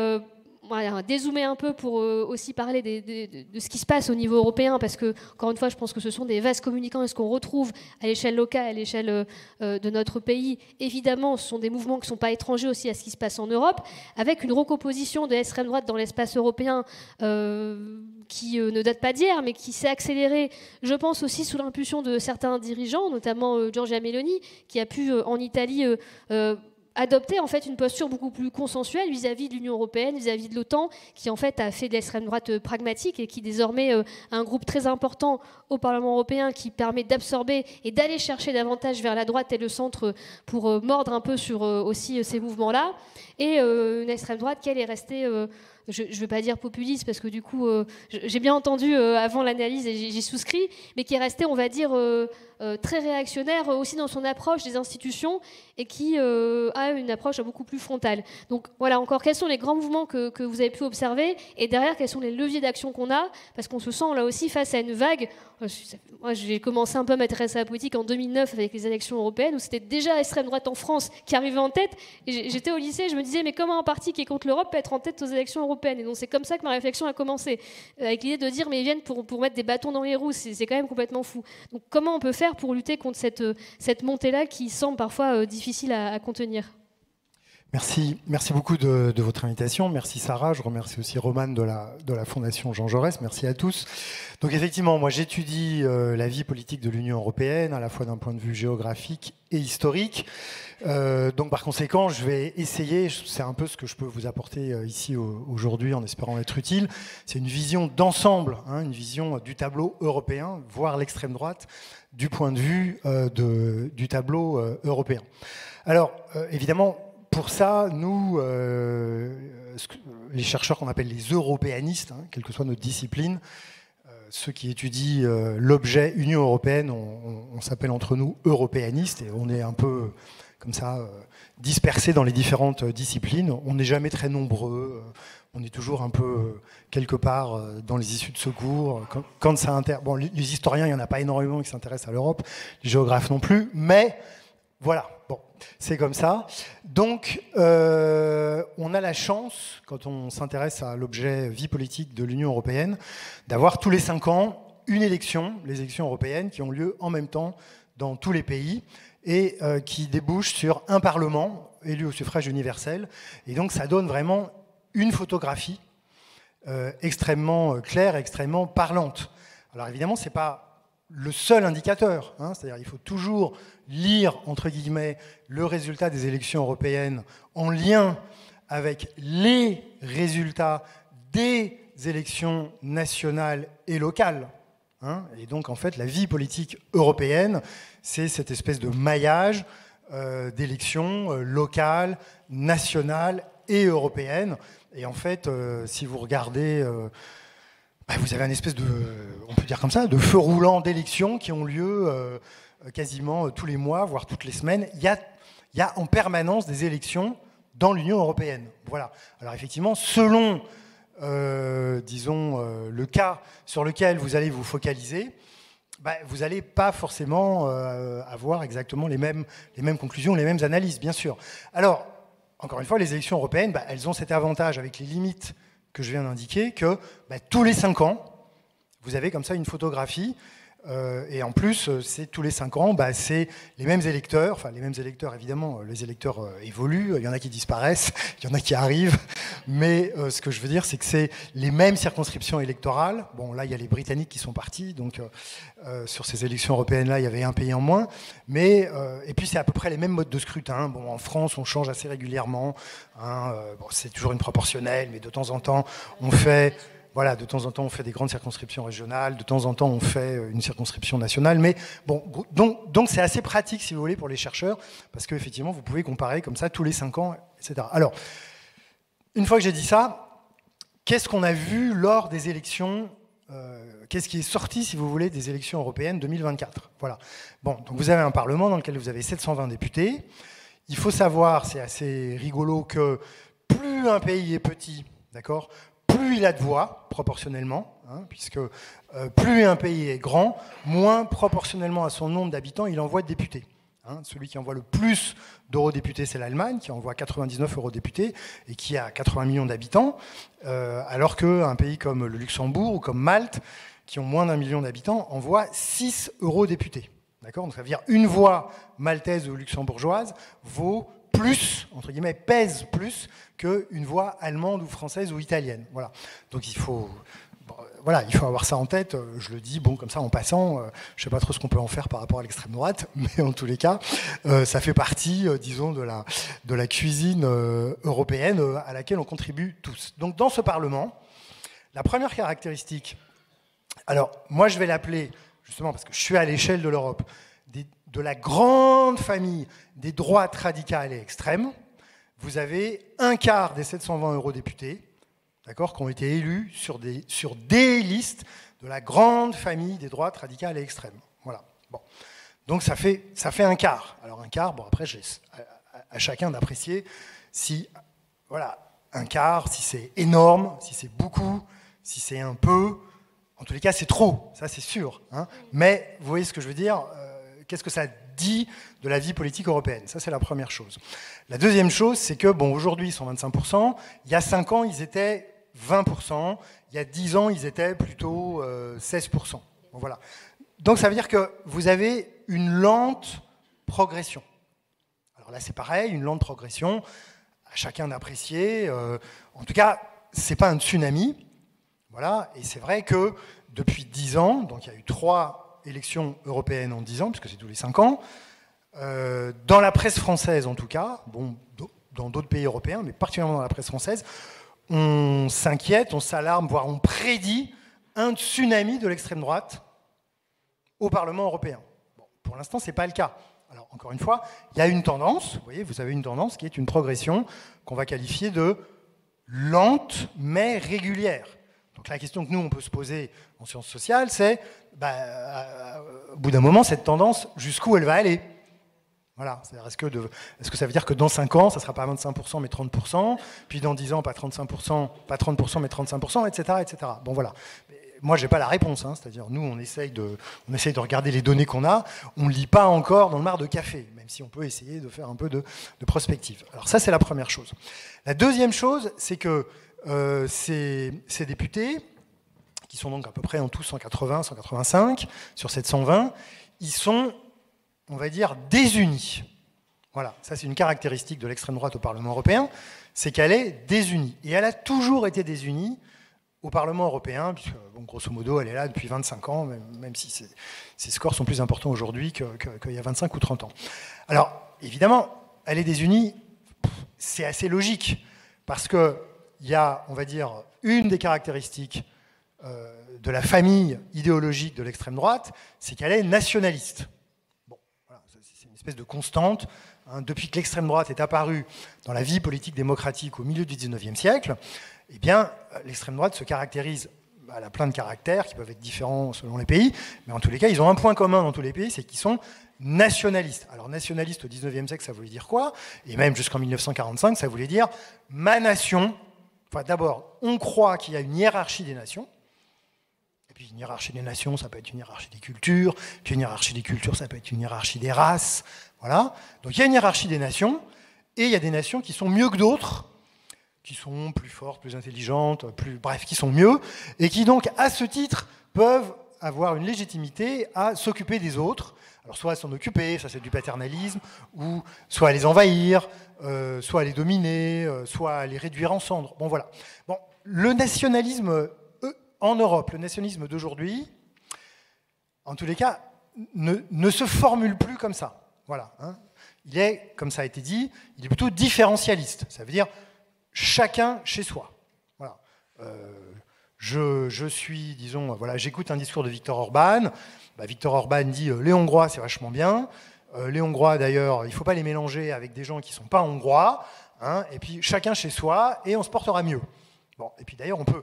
dézoomer un peu pour aussi parler de ce qui se passe au niveau européen, parce que, encore une fois, je pense que ce sont des vases communicants et ce qu'on retrouve à l'échelle locale, à l'échelle de notre pays. Évidemment, ce sont des mouvements qui ne sont pas étrangers aussi à ce qui se passe en Europe, avec une recomposition de l'extrême droite dans l'espace européen qui ne date pas d'hier, mais qui s'est accélérée, je pense aussi sous l'impulsion de certains dirigeants, notamment Giorgia Meloni, qui a pu en Italie adopter en fait une posture beaucoup plus consensuelle vis-à-vis de l'Union européenne, vis-à-vis de l'OTAN, qui en fait a fait de l'extrême droite pragmatique et qui désormais a un groupe très important au Parlement européen qui permet d'absorber et d'aller chercher davantage vers la droite et le centre pour mordre un peu sur aussi ces mouvements-là. Et une extrême droite qui elle est restée... je ne veux pas dire populiste parce que du coup, j'ai bien entendu avant l'analyse et j'y souscris, mais qui est resté, on va dire, très réactionnaire aussi dans son approche des institutions et qui a une approche beaucoup plus frontale. Donc voilà, encore, quels sont les grands mouvements que vous avez pu observer et derrière, quels sont les leviers d'action qu'on a, parce qu'on se sent là aussi face à une vague. Moi, j'ai commencé un peu à m'intéresser à la politique en 2009 avec les élections européennes où c'était déjà l'extrême droite en France qui arrivait en tête. Et j'étais au lycée, je me disais, mais comment un parti qui est contre l'Europe peut être en tête aux élections européennes ? européenne. Et donc c'est comme ça que ma réflexion a commencé, avec l'idée de dire mais ils viennent pour mettre des bâtons dans les roues, c'est quand même complètement fou. Donc comment on peut faire pour lutter contre cette montée-là qui semble parfois difficile à contenir ? Merci beaucoup de votre invitation. Merci Sarah, je remercie aussi Romane de la Fondation Jean Jaurès. Merci à tous. Donc effectivement, moi j'étudie la vie politique de l'Union européenne, à la fois d'un point de vue géographique et historique. Donc par conséquent, je vais essayer, c'est un peu ce que je peux vous apporter ici aujourd'hui en espérant être utile, c'est une vision d'ensemble, une vision du tableau européen, voire l'extrême droite, du point de vue du tableau européen. Alors évidemment, pour ça, nous, les chercheurs qu'on appelle les européanistes, quelle que soit notre discipline, ceux qui étudient l'objet Union européenne, on s'appelle entre nous européanistes et on est un peu comme ça dispersés dans les différentes disciplines. On n'est jamais très nombreux, on est toujours un peu quelque part dans les issues de secours. Quand ça bon, les historiens, il n'y en a pas énormément qui s'intéressent à l'Europe, les géographes non plus, mais voilà, bon, c'est comme ça. Donc, on a la chance, quand on s'intéresse à l'objet vie politique de l'Union européenne, d'avoir tous les 5 ans une élection, les élections européennes, qui ont lieu en même temps dans tous les pays et qui débouchent sur un Parlement élu au suffrage universel. Et donc, ça donne vraiment une photographie extrêmement claire, extrêmement parlante. Alors évidemment, ce n'est pas le seul indicateur, c'est-à-dire il faut toujours lire, entre guillemets, le résultat des élections européennes en lien avec les résultats des élections nationales et locales. Et donc, en fait, la vie politique européenne, c'est cette espèce de maillage d'élections locales, nationales et européennes. Et en fait, si vous regardez... vous avez une espèce de, on peut dire comme ça, de feu roulant d'élections qui ont lieu quasiment tous les mois, voire toutes les semaines. Il y a en permanence des élections dans l'Union européenne. Voilà. Alors effectivement, selon, disons, le cas sur lequel vous allez vous focaliser, vous n'allez pas forcément avoir exactement les mêmes conclusions, les mêmes analyses, bien sûr. Alors, encore une fois, les élections européennes, elles ont cet avantage avec les limites que je viens d'indiquer, que tous les 5 ans, vous avez comme ça une photographie, et en plus, c'est tous les 5 ans, c'est les mêmes électeurs, enfin les mêmes électeurs, évidemment, les électeurs évoluent, il y en a qui disparaissent, il y en a qui arrivent, mais ce que je veux dire, c'est que c'est les mêmes circonscriptions électorales. Bon, là, il y a les Britanniques qui sont partis, donc sur ces élections européennes-là, il y avait un pays en moins, mais, et puis c'est à peu près les mêmes modes de scrutin. Bon, en France, on change assez régulièrement, c'est toujours une proportionnelle, mais de temps en temps, on fait... Voilà, de temps en temps, on fait des grandes circonscriptions régionales, de temps en temps, on fait une circonscription nationale. Mais bon, donc c'est assez pratique, si vous voulez, pour les chercheurs, parce qu'effectivement, vous pouvez comparer comme ça tous les 5 ans, etc. Alors, une fois que j'ai dit ça, qu'est-ce qu'on a vu lors des élections qu'est-ce qui est sorti, si vous voulez, des élections européennes 2024 ? Voilà. Bon, donc vous avez un Parlement dans lequel vous avez 720 députés. Il faut savoir, c'est assez rigolo, que plus un pays est petit, d'accord ? Plus il a de voix, proportionnellement, puisque plus un pays est grand, moins proportionnellement à son nombre d'habitants, il envoie de députés. Celui qui envoie le plus d'eurodéputés, c'est l'Allemagne, qui envoie 99 eurodéputés et qui a 80 millions d'habitants, alors qu'un pays comme le Luxembourg ou comme Malte, qui ont moins d'1 million d'habitants, envoie 6 eurodéputés. D'accord ? Donc ça veut dire une voix maltaise ou luxembourgeoise vaut plus, entre guillemets, pèse plus qu'une voix allemande ou française ou italienne. Voilà. Donc il faut avoir ça en tête. Je le dis, comme ça en passant, je ne sais pas trop ce qu'on peut en faire par rapport à l'extrême droite, mais en tous les cas, ça fait partie, disons, de la cuisine européenne à laquelle on contribue tous. Donc dans ce Parlement, la première caractéristique, alors moi je vais l'appeler, justement parce que je suis à l'échelle de l'Europe, de la grande famille des droites radicales et extrêmes, vous avez un quart des 720 eurodéputés, d'accord, qui ont été élus sur des listes de la grande famille des droites radicales et extrêmes. Voilà. Bon. Donc ça fait un quart. Alors un quart, après, je laisse à chacun d'apprécier si, voilà, un quart, si c'est énorme, si c'est beaucoup, si c'est un peu. En tous les cas, c'est trop, ça c'est sûr. Mais vous voyez ce que je veux dire ? Qu'est-ce que ça dit de la vie politique européenne ? Ça, c'est la première chose. La deuxième chose, c'est que, aujourd'hui, ils sont 25%. Il y a 5 ans, ils étaient 20%. Il y a 10 ans, ils étaient plutôt 16%. Bon, voilà. Donc ça veut dire que vous avez une lente progression. Alors là, c'est pareil, une lente progression. À chacun d'apprécier. En tout cas, ce n'est pas un tsunami. Voilà. Et c'est vrai que depuis 10 ans, donc il y a eu 3 élections européennes en 10 ans, puisque c'est tous les 5 ans, dans la presse française en tout cas, bon, dans d'autres pays européens, mais particulièrement dans la presse française, on s'inquiète, on s'alarme, voire on prédit un tsunami de l'extrême droite au Parlement européen. Bon, pour l'instant, ce n'est pas le cas. Alors, encore une fois, il y a une tendance, vous voyez, vous avez une tendance qui est une progression qu'on va qualifier de lente mais régulière. Donc la question que nous, on peut se poser en sciences sociales, c'est, au bout d'un moment, cette tendance, jusqu'où elle va aller ? Voilà. Est-ce que ça veut dire que dans 5 ans, ça ne sera pas 25% mais 30%, puis dans 10 ans, pas 35%, pas 30% mais 35%, etc. etc. Bon, voilà. Moi, je n'ai pas la réponse. Hein. C'est-à-dire, nous, on essaye de regarder les données qu'on a. On ne lit pas encore dans le mar de café, même si on peut essayer de faire un peu de prospective. Alors ça, c'est la première chose. La deuxième chose, c'est que ces députés, qui sont donc à peu près en tout 180, 185 sur 720, ils sont, on va dire, désunis. Voilà, ça c'est une caractéristique de l'extrême droite au Parlement européen, c'est qu'elle est désunie. Et elle a toujours été désunie au Parlement européen, puisque bon, grosso modo elle est là depuis 25 ans, même si ses scores sont plus importants aujourd'hui qu'il y a 25 ou 30 ans. Alors, évidemment, elle est désunie, c'est assez logique, parce qu'il y a, on va dire, une des caractéristiques de la famille idéologique de l'extrême droite, c'est qu'elle est nationaliste. Bon, voilà, c'est une espèce de constante. Hein, depuis que l'extrême droite est apparue dans la vie politique démocratique au milieu du XIXe siècle, eh bien, l'extrême droite se caractérise, elle a plein de caractères qui peuvent être différents selon les pays, mais en tous les cas, ils ont un point commun dans tous les pays, c'est qu'ils sont nationalistes. Alors, nationaliste au XIXe siècle, ça voulait dire quoi ? Et même jusqu'en 1945, ça voulait dire ma nation. Enfin, d'abord, on croit qu'il y a une hiérarchie des nations. Et puis, une hiérarchie des nations, ça peut être une hiérarchie des cultures. Puis, une hiérarchie des cultures, ça peut être une hiérarchie des races. Voilà. Donc, il y a une hiérarchie des nations. Et il y a des nations qui sont mieux que d'autres, qui sont plus fortes, plus intelligentes, bref, qui sont mieux. Et qui, donc, à ce titre, peuvent avoir une légitimité à s'occuper des autres. Alors, soit à s'en occuper, ça c'est du paternalisme, ou soit à les envahir, soit à les dominer, soit à les réduire en cendres. Bon, voilà. Bon, le nationalisme en Europe, le nationalisme d'aujourd'hui, en tous les cas, ne se formule plus comme ça. Voilà. Hein. Il est, comme ça a été dit, il est plutôt différentialiste. Ça veut dire chacun chez soi. Voilà. Je suis, disons, voilà, j'écoute un discours de Viktor Orban. Viktor Orban dit les Hongrois, c'est vachement bien. Les Hongrois, d'ailleurs, il ne faut pas les mélanger avec des gens qui ne sont pas hongrois. Hein, et puis, chacun chez soi, et on se portera mieux. Bon, et puis, d'ailleurs, on peut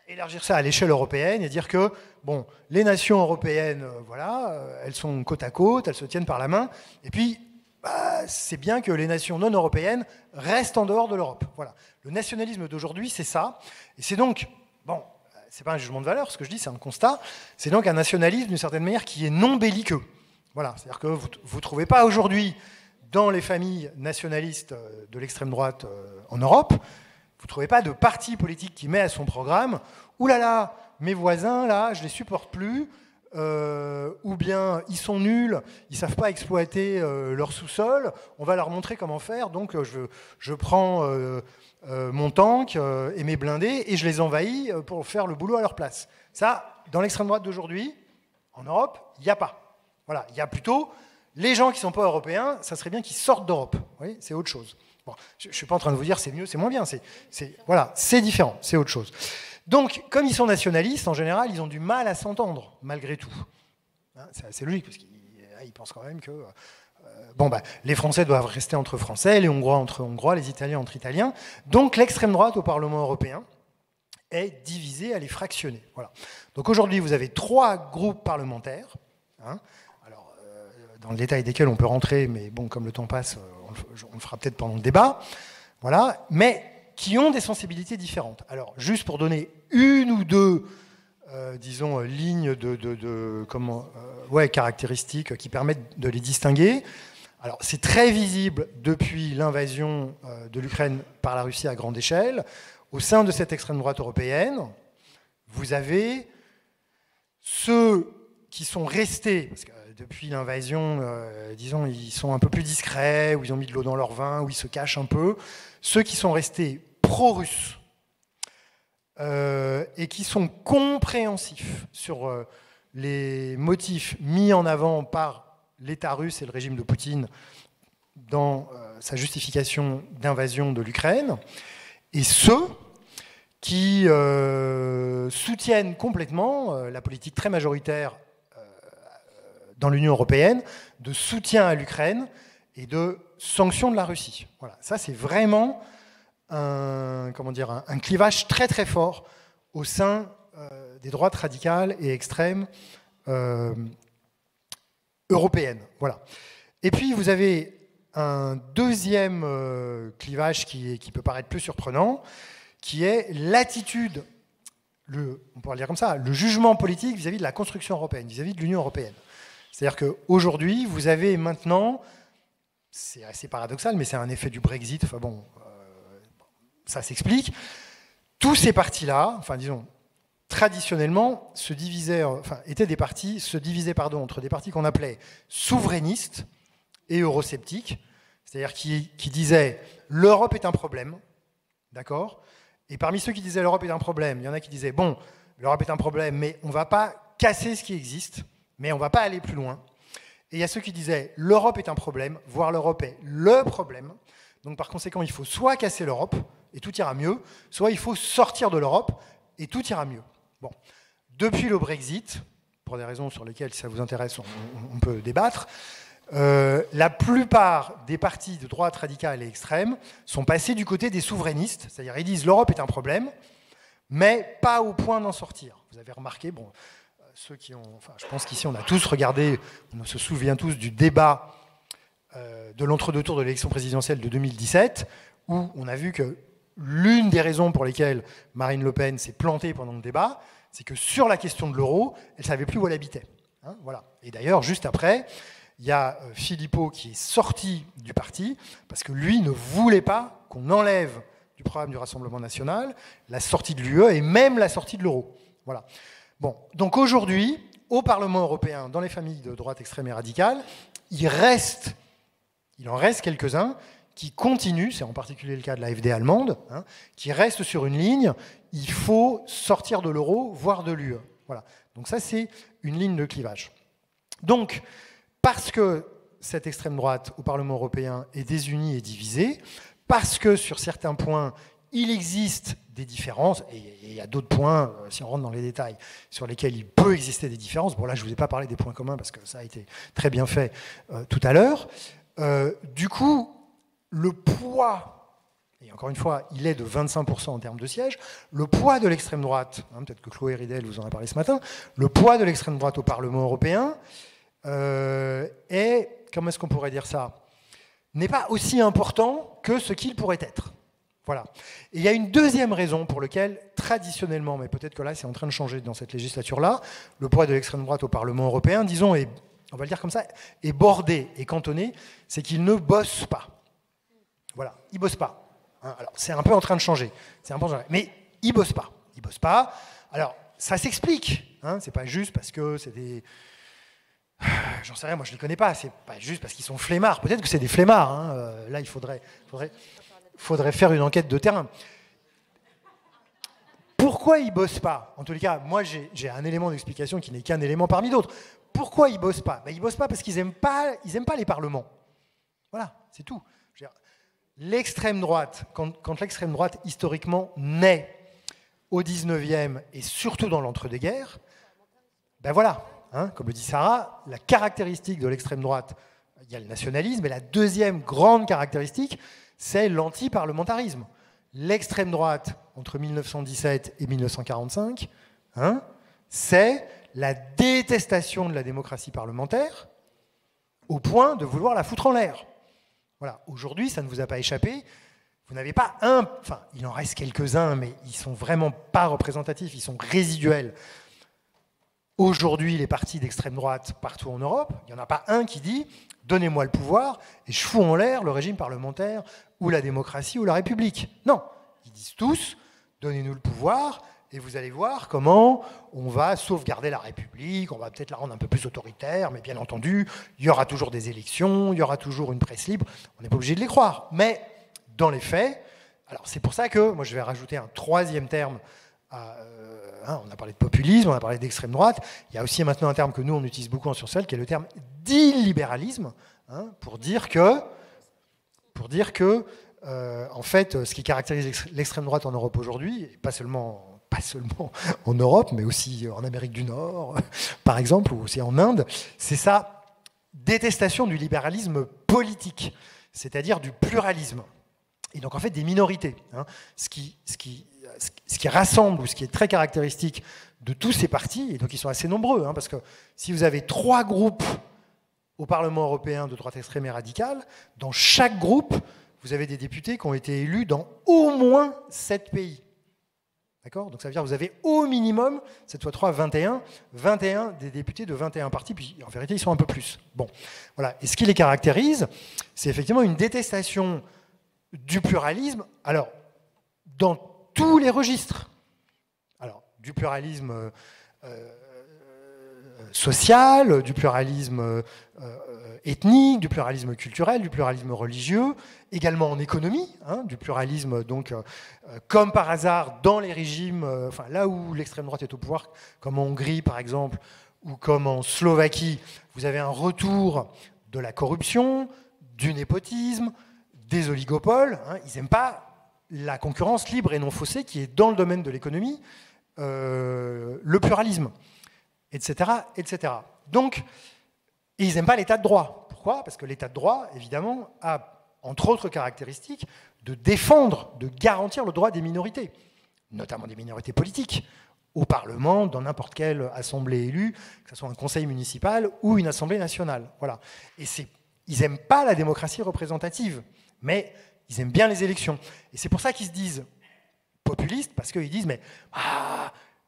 élargir ça à l'échelle européenne et dire que bon, les nations européennes, voilà, elles sont côte à côte, elles se tiennent par la main. Et puis, c'est bien que les nations non européennes restent en dehors de l'Europe. Voilà. Le nationalisme d'aujourd'hui, c'est ça. Et c'est donc, bon, c'est pas un jugement de valeur, ce que je dis, c'est un constat. C'est donc un nationalisme, d'une certaine manière, qui est non belliqueux. Voilà. C'est-à-dire que vous ne trouvez pas aujourd'hui, dans les familles nationalistes de l'extrême droite en Europe, vous ne trouvez pas de parti politique qui met à son programme « Ouh là là, mes voisins, là, je ne les supporte plus », ou bien ils sont nuls, ils ne savent pas exploiter leur sous-sol, on va leur montrer comment faire, donc je prends mon tank et mes blindés et je les envahis pour faire le boulot à leur place. Ça, dans l'extrême droite d'aujourd'hui, en Europe, il n'y a pas. Voilà, il y a plutôt les gens qui ne sont pas européens, ça serait bien qu'ils sortent d'Europe. Vous voyez, c'est autre chose. Bon, je ne suis pas en train de vous dire c'est mieux, c'est moins bien. Voilà, c'est différent, c'est autre chose. Donc, comme ils sont nationalistes, en général, ils ont du mal à s'entendre, malgré tout. Hein, c'est assez logique, parce qu'ils pensent quand même que les Français doivent rester entre Français, les Hongrois entre Hongrois, les Italiens entre Italiens. Donc, l'extrême droite au Parlement européen est divisée, elle est fractionnée. Voilà. Donc, aujourd'hui, vous avez 3 groupes parlementaires. Hein, dans le détail desquels on peut rentrer, mais bon, comme le temps passe, on le fera peut-être pendant le débat, voilà, mais qui ont des sensibilités différentes. Alors, juste pour donner une ou deux, disons, lignes caractéristiques qui permettent de les distinguer. Alors, c'est très visible depuis l'invasion de l'Ukraine par la Russie à grande échelle. au sein de cette extrême droite européenne, vous avez ceux qui sont restés, parce que depuis l'invasion, disons, ils sont un peu plus discrets, ou ils ont mis de l'eau dans leur vin, ou ils se cachent un peu, ceux qui sont restés pro-russes et qui sont compréhensifs sur les motifs mis en avant par l'État russe et le régime de Poutine dans sa justification d'invasion de l'Ukraine, et ceux qui soutiennent complètement la politique très majoritaire dans l'Union européenne de soutien à l'Ukraine et de sanctions de la Russie. Voilà, ça c'est vraiment un clivage très très fort au sein des droites radicales et extrêmes européennes. Voilà. Et puis vous avez un deuxième clivage qui peut paraître plus surprenant, qui est l'attitude, on pourrait le dire comme ça, le jugement politique vis-à-vis de la construction européenne, vis-à-vis de l'Union européenne. C'est-à-dire qu'aujourd'hui, vous avez maintenant, c'est assez paradoxal, mais c'est un effet du Brexit, enfin bon, ça s'explique, tous ces partis-là, enfin disons, traditionnellement, se divisaient entre des partis qu'on appelait souverainistes et eurosceptiques, c'est-à-dire qui disaient l'Europe est un problème, d'accord ? Et parmi ceux qui disaient l'Europe est un problème, il y en a qui disaient bon, l'Europe est un problème, mais on ne va pas casser ce qui existe, mais on ne va pas aller plus loin. Et il y a ceux qui disaient l'Europe est un problème, voire l'Europe est le problème. Donc par conséquent, il faut soit casser l'Europe et tout ira mieux, soit il faut sortir de l'Europe et tout ira mieux. Bon. Depuis le Brexit, pour des raisons sur lesquelles, si ça vous intéresse, on peut débattre, la plupart des partis de droite radicale et extrême sont passés du côté des souverainistes, c'est-à-dire ils disent l'Europe est un problème, mais pas au point d'en sortir. Vous avez remarqué, bon, ceux qui ont, enfin, je pense qu'ici on a tous regardé, on se souvient tous du débat de l'entre-deux tours de l'élection présidentielle de 2017, où on a vu que l'une des raisons pour lesquelles Marine Le Pen s'est plantée pendant le débat, c'est que sur la question de l'euro, elle ne savait plus où elle habitait. Hein, voilà. Et d'ailleurs, juste après, il y a Philippot qui est sorti du parti, parce que lui ne voulait pas qu'on enlève du programme du Rassemblement national la sortie de l'UE et même la sortie de l'euro. Voilà. Bon, donc aujourd'hui, au Parlement européen, dans les familles de droite extrême et radicale, il en reste quelques-uns qui continuent, c'est en particulier le cas de l'AfD allemande, hein, qui restent sur une ligne, il faut sortir de l'euro, voire de l'UE. Voilà. Donc ça, c'est une ligne de clivage. Donc, parce que cette extrême droite au Parlement européen est désunie et divisée, parce que sur certains points, il existe des différences, et il y a d'autres points, si on rentre dans les détails, sur lesquels il peut exister des différences. Bon, là, je ne vous ai pas parlé des points communs, parce que ça a été très bien fait tout à l'heure. Du coup, le poids, et encore une fois, il est de 25% en termes de sièges, le poids de l'extrême droite, hein, peut-être que Chloé Ridel vous en a parlé ce matin, le poids de l'extrême droite au Parlement européen est, comment est-ce qu'on pourrait dire ça, n'est pas aussi important que ce qu'il pourrait être. Voilà. Et il y a une deuxième raison pour laquelle, traditionnellement, mais peut-être que là c'est en train de changer dans cette législature-là, le poids de l'extrême droite au Parlement européen, disons, est, on va le dire comme ça, est bordé et cantonné, c'est qu'il ne bosse pas. Voilà, il ne bosse pas. Hein, alors, c'est un peu en train de changer. Mais il ne bosse pas. Il bosse pas. Alors, ça s'explique. Hein, c'est pas juste parce que c'est des... J'en sais rien, moi je ne les connais pas. C'est pas juste parce qu'ils sont flemmards. Peut-être que c'est des flemmards. Hein. Là, il faudrait faire une enquête de terrain. Pourquoi ils ne bossent pas? En tous les cas, moi j'ai un élément d'explication qui n'est qu'un élément parmi d'autres. Pourquoi ils ne bossent pas? Ils ne bossent pas parce qu'ils n'aiment pas les parlements. Voilà, c'est tout. L'extrême droite, quand l'extrême droite historiquement naît au 19e et surtout dans l'entre-deux-guerres, ben voilà, hein, comme le dit Sarah, la caractéristique de l'extrême droite, il y a le nationalisme, et la deuxième grande caractéristique, c'est l'anti-parlementarisme. L'extrême droite, entre 1917 et 1945, hein, c'est la détestation de la démocratie parlementaire au point de vouloir la foutre en l'air. Voilà. Aujourd'hui, ça ne vous a pas échappé. Vous n'avez pas enfin, il en reste quelques-uns, mais ils ne sont vraiment pas représentatifs, ils sont résiduels. Aujourd'hui, les partis d'extrême droite partout en Europe, il n'y en a pas un qui dit « donnez-moi le pouvoir et je fous en l'air le régime parlementaire ou la démocratie ou la République ». Non, ils disent tous donnez-nous le pouvoir, et vous allez voir comment on va sauvegarder la République, on va peut-être la rendre un peu plus autoritaire, mais bien entendu, il y aura toujours des élections, il y aura toujours une presse libre. On n'est pas obligé de les croire. Mais dans les faits, alors c'est pour ça que, moi je vais rajouter un troisième terme. On a parlé de populisme, on a parlé d'extrême droite. Il y a aussi maintenant un terme que nous on utilise beaucoup en sciences sociales, qui est le terme d'illibéralisme, pour dire que en fait, ce qui caractérise l'extrême droite en Europe aujourd'hui, et pas seulement en Europe, mais aussi en Amérique du Nord, par exemple, ou aussi en Inde, c'est sa détestation du libéralisme politique, c'est-à-dire du pluralisme. Et donc, en fait, des minorités. Ce qui rassemble, ou ce qui est très caractéristique de tous ces partis, et donc ils sont assez nombreux, parce que si vous avez 3 groupes au Parlement européen de droite extrême et radicale, dans chaque groupe, vous avez des députés qui ont été élus dans au moins 7 pays. D'accord ? Donc ça veut dire que vous avez au minimum, 7 fois 3, 21 des députés de 21 partis, puis en vérité, ils sont un peu plus. Bon, voilà. Et ce qui les caractérise, c'est effectivement une détestation du pluralisme, alors, dans tous les registres. Alors, du pluralisme social, du pluralisme ethnique, du pluralisme culturel, du pluralisme religieux, également en économie, du pluralisme, donc, comme par hasard, dans les régimes, là où l'extrême droite est au pouvoir, comme en Hongrie par exemple, ou comme en Slovaquie, vous avez un retour de la corruption, du népotisme, des oligopoles. Ils n'aiment pas la concurrence libre et non faussée qui est dans le domaine de l'économie, le pluralisme, etc., etc. Donc, et ils n'aiment pas l'état de droit. Pourquoi ? Parce que l'état de droit, évidemment, a, entre autres caractéristiques, de défendre, de garantir le droit des minorités, notamment des minorités politiques, au Parlement, dans n'importe quelle assemblée élue, que ce soit un conseil municipal ou une assemblée nationale. Voilà. Et ils n'aiment pas la démocratie représentative, mais ils aiment bien les élections. Et c'est pour ça qu'ils se disent populistes, parce qu'ils disent, mais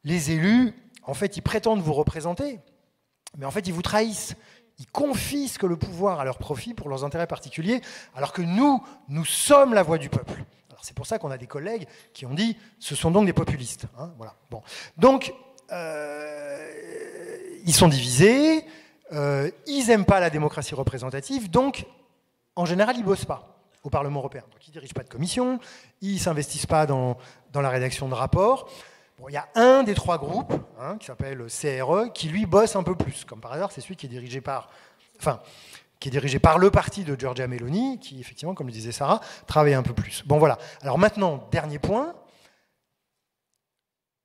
les élus, en fait, ils prétendent vous représenter, mais en fait, ils vous trahissent. Ils confisquent le pouvoir à leur profit pour leurs intérêts particuliers, alors que nous sommes la voix du peuple. Alors c'est pour ça qu'on a des collègues qui ont dit « ce sont donc des populistes ». Voilà. Bon. Donc, ils sont divisés, ils n'aiment pas la démocratie représentative, donc, en général, ils ne bossent pas au Parlement européen. Donc, ils ne dirigent pas de commission, ils ne s'investissent pas dans la rédaction de rapports. Bon, il y a un des 3 groupes, qui s'appelle CRE, qui lui bosse un peu plus. Comme par hasard, c'est celui qui est dirigé par le parti de Giorgia Meloni, qui effectivement, comme le disait Sarah, travaille un peu plus. Bon voilà. Alors maintenant, dernier point.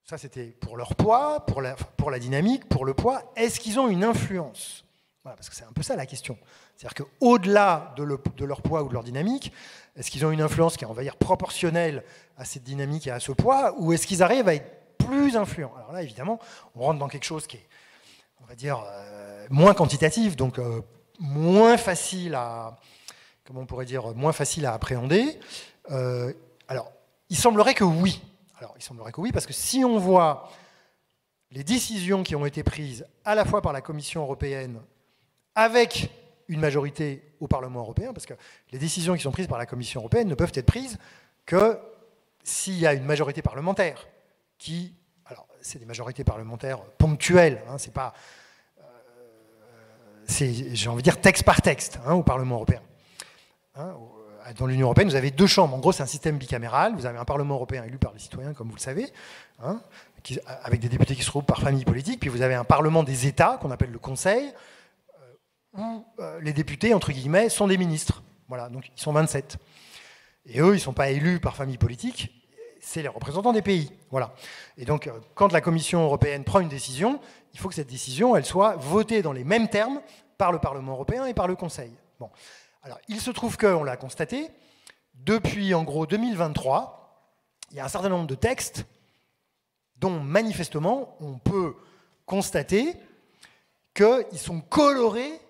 Ça, c'était pour leur poids, pour la dynamique, pour le poids. Est-ce qu'ils ont une influence ? Voilà, parce que c'est un peu ça la question. C'est-à-dire qu'au-delà de leur poids ou de leur dynamique, est-ce qu'ils ont une influence qui est, on va dire, proportionnelle à cette dynamique et à ce poids, ou est-ce qu'ils arrivent à être plus influents ? Alors là, évidemment, on rentre dans quelque chose qui est, on va dire, moins quantitatif, donc moins facile à, comment on pourrait dire, moins facile à appréhender. Alors, il semblerait que oui. Alors, il semblerait que oui, parce que si on voit les décisions qui ont été prises à la fois par la Commission européenne avec une majorité au Parlement européen, parce que les décisions qui sont prises par la Commission européenne ne peuvent être prises que s'il y a une majorité parlementaire qui... Alors, c'est des majorités parlementaires ponctuelles, c'est pas... j'ai envie de dire texte par texte au Parlement européen. Dans l'Union européenne, vous avez 2 chambres. En gros, c'est un système bicaméral. Vous avez un Parlement européen élu par les citoyens, comme vous le savez, avec des députés qui se regroupent par famille politique. Puis vous avez un Parlement des États, qu'on appelle le Conseil, où les députés, entre guillemets, sont des ministres. Voilà, donc ils sont 27. Et eux, ils ne sont pas élus par famille politique, c'est les représentants des pays. Voilà. Et donc, quand la Commission européenne prend une décision, il faut que cette décision, elle soit votée dans les mêmes termes par le Parlement européen et par le Conseil. Bon. Alors, il se trouve qu'on l'a constaté, depuis en gros 2023, il y a un certain nombre de textes dont manifestement on peut constater qu'ils sont colorés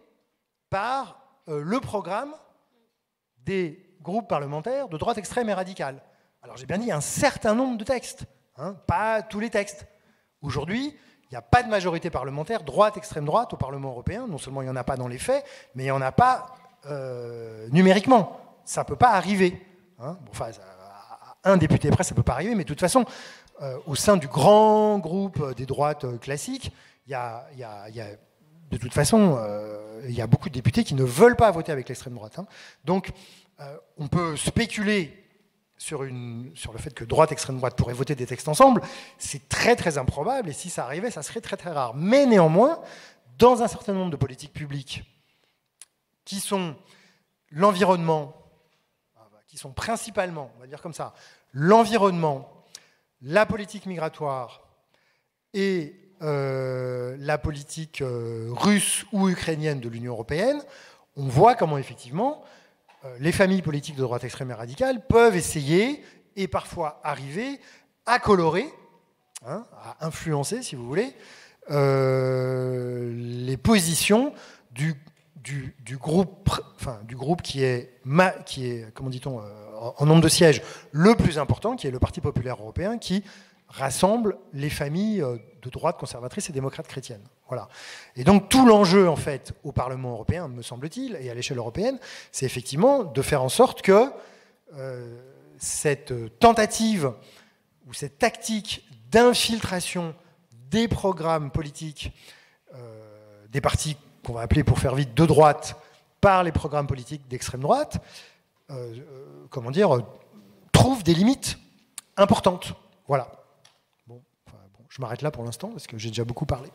par le programme des groupes parlementaires de droite extrême et radicale. Alors j'ai bien dit un certain nombre de textes, pas tous les textes. Aujourd'hui, il n'y a pas de majorité parlementaire droite, extrême droite au Parlement européen. Non seulement il n'y en a pas dans les faits, mais il n'y en a pas numériquement. Ça ne peut pas arriver. un député près, ça ne peut pas arriver, mais de toute façon, au sein du grand groupe des droites classiques, il y a de toute façon, il y a beaucoup de députés qui ne veulent pas voter avec l'extrême droite. Hein. Donc, on peut spéculer sur le fait que droite et extrême droite pourraient voter des textes ensemble. C'est très très improbable, et si ça arrivait, ça serait très très rare. Mais néanmoins, dans un certain nombre de politiques publiques qui sont l'environnement, qui sont principalement, on va dire comme ça, l'environnement, la politique migratoire et la politique russe ou ukrainienne de l'Union européenne, on voit comment effectivement les familles politiques de droite extrême et radicale peuvent essayer et parfois arriver à colorer, hein, à influencer, si vous voulez, les positions du groupe qui est, comment dit-on, en nombre de sièges le plus important, qui est le Parti populaire européen, qui rassemble les familles de droite conservatrices et démocrates chrétiennes. Voilà. Et donc tout l'enjeu, en fait, au Parlement européen, me semble-t-il, et à l'échelle européenne, c'est effectivement de faire en sorte que cette tentative ou cette tactique d'infiltration des programmes politiques des partis qu'on va appeler, pour faire vite, de droite, par les programmes politiques d'extrême droite, comment dire, trouve des limites importantes. Voilà. Bon, je m'arrête là pour l'instant, parce que j'ai déjà beaucoup parlé.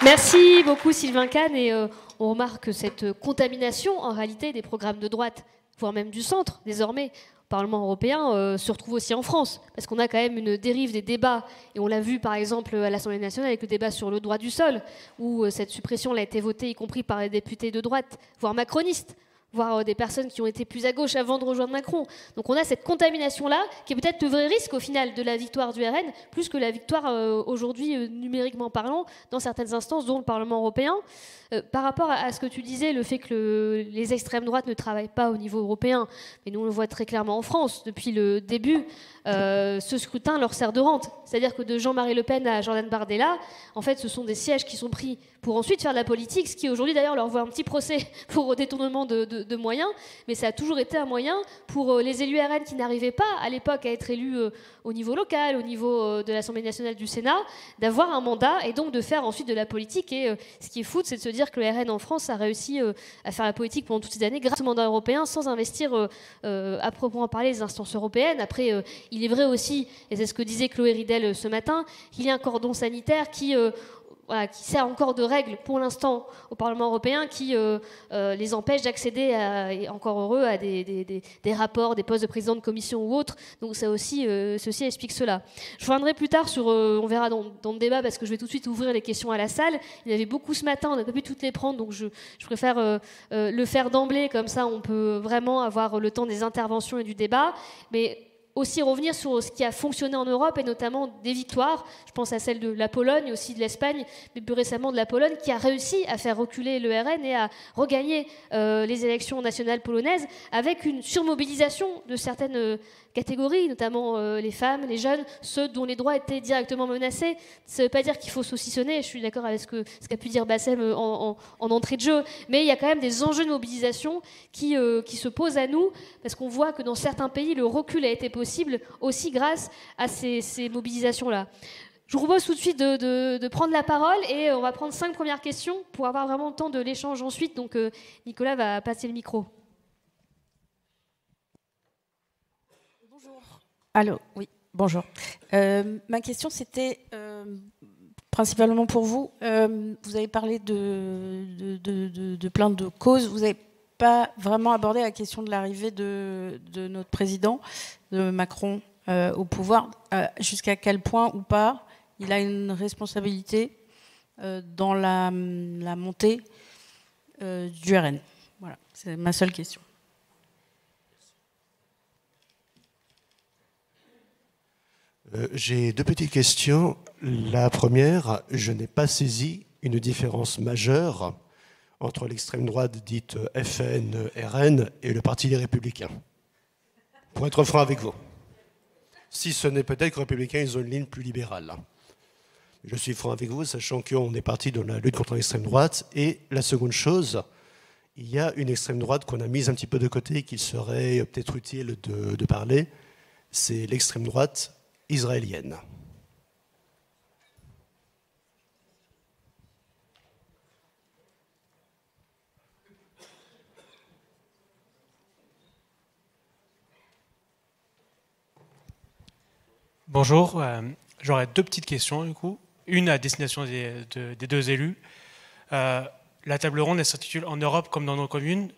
Merci beaucoup Sylvain Kahn, et on remarque cette contamination en réalité des programmes de droite, voire même du centre désormais, au Parlement européen, se retrouve aussi en France, parce qu'on a quand même une dérive des débats, et on l'a vu par exemple à l'Assemblée nationale avec le débat sur le droit du sol, où cette suppression a été votée y compris par les députés de droite, voire macronistes, voire des personnes qui ont été plus à gauche avant de rejoindre Macron. Donc on a cette contamination-là, qui est peut-être le vrai risque au final de la victoire du RN, plus que la victoire aujourd'hui numériquement parlant, dans certaines instances, dont le Parlement européen. Par rapport à ce que tu disais, le fait que les extrêmes droites ne travaillent pas au niveau européen, mais nous on le voit très clairement en France, depuis le début, ce scrutin leur sert de rente. C'est-à-dire que de Jean-Marie Le Pen à Jordan Bardella, en fait ce sont des sièges qui sont pris pour ensuite faire de la politique, ce qui aujourd'hui d'ailleurs leur voit un petit procès pour détournement de moyens, mais ça a toujours été un moyen pour les élus RN qui n'arrivaient pas à l'époque à être élus au niveau local, au niveau de l'Assemblée nationale, du Sénat, d'avoir un mandat et donc de faire ensuite de la politique. Et ce qui est fou, c'est de se dire que le RN en France a réussi à faire la politique pendant toutes ces années grâce au mandat européen, sans investir à proprement parler les instances européennes. Après, il est vrai aussi, et c'est ce que disait Chloé Ridel ce matin, qu'il y a un cordon sanitaire qui sert encore de règle pour l'instant au Parlement européen, qui les empêche d'accéder, et encore heureux, à des rapports, des postes de président de commission ou autres. Donc ça aussi, ceci explique cela. Je reviendrai plus tard sur, on verra dans le débat, parce que je vais tout de suite ouvrir les questions à la salle. Il y en avait beaucoup ce matin, on n'a pas pu toutes les prendre, donc je préfère le faire d'emblée, comme ça on peut vraiment avoir le temps des interventions et du débat. Mais aussi revenir sur ce qui a fonctionné en Europe, et notamment des victoires. Je pense à celle de la Pologne, aussi de l'Espagne, mais plus récemment de la Pologne, qui a réussi à faire reculer le RN et à regagner les élections nationales polonaises avec une surmobilisation de certaines catégories, notamment les femmes, les jeunes, ceux dont les droits étaient directement menacés. Ça ne veut pas dire qu'il faut saucissonner, je suis d'accord avec ce qu'a pu dire Bassem en entrée de jeu, mais il y a quand même des enjeux de mobilisation qui se posent à nous, parce qu'on voit que dans certains pays, le recul a été possible aussi grâce à ces mobilisations-là. Je vous propose tout de suite de prendre la parole, et on va prendre 5 premières questions pour avoir vraiment le temps de l'échange ensuite. Donc Nicolas va passer le micro. Allô, oui, bonjour. Ma question, c'était principalement pour vous. Vous avez parlé de plein de causes. Vous n'avez pas vraiment abordé la question de l'arrivée de notre président, de Macron, au pouvoir. Jusqu'à quel point ou pas il a une responsabilité dans la montée du RN. Voilà, c'est ma seule question. J'ai 2 petites questions. La première, je n'ai pas saisi une différence majeure entre l'extrême droite dite FN, RN et le Parti des Républicains. Pour être franc avec vous. Si ce n'est peut-être que les Républicains, ils ont une ligne plus libérale. Je suis franc avec vous, sachant qu'on est parti dans la lutte contre l'extrême droite. Et la seconde chose, il y a une extrême droite qu'on a mise un petit peu de côté et qu'il serait peut-être utile de parler, c'est l'extrême droite israélienne. Bonjour, j'aurais deux petites questions du coup. Une à destination des deux élus. La table ronde elle s'intitule En Europe comme dans nos communes.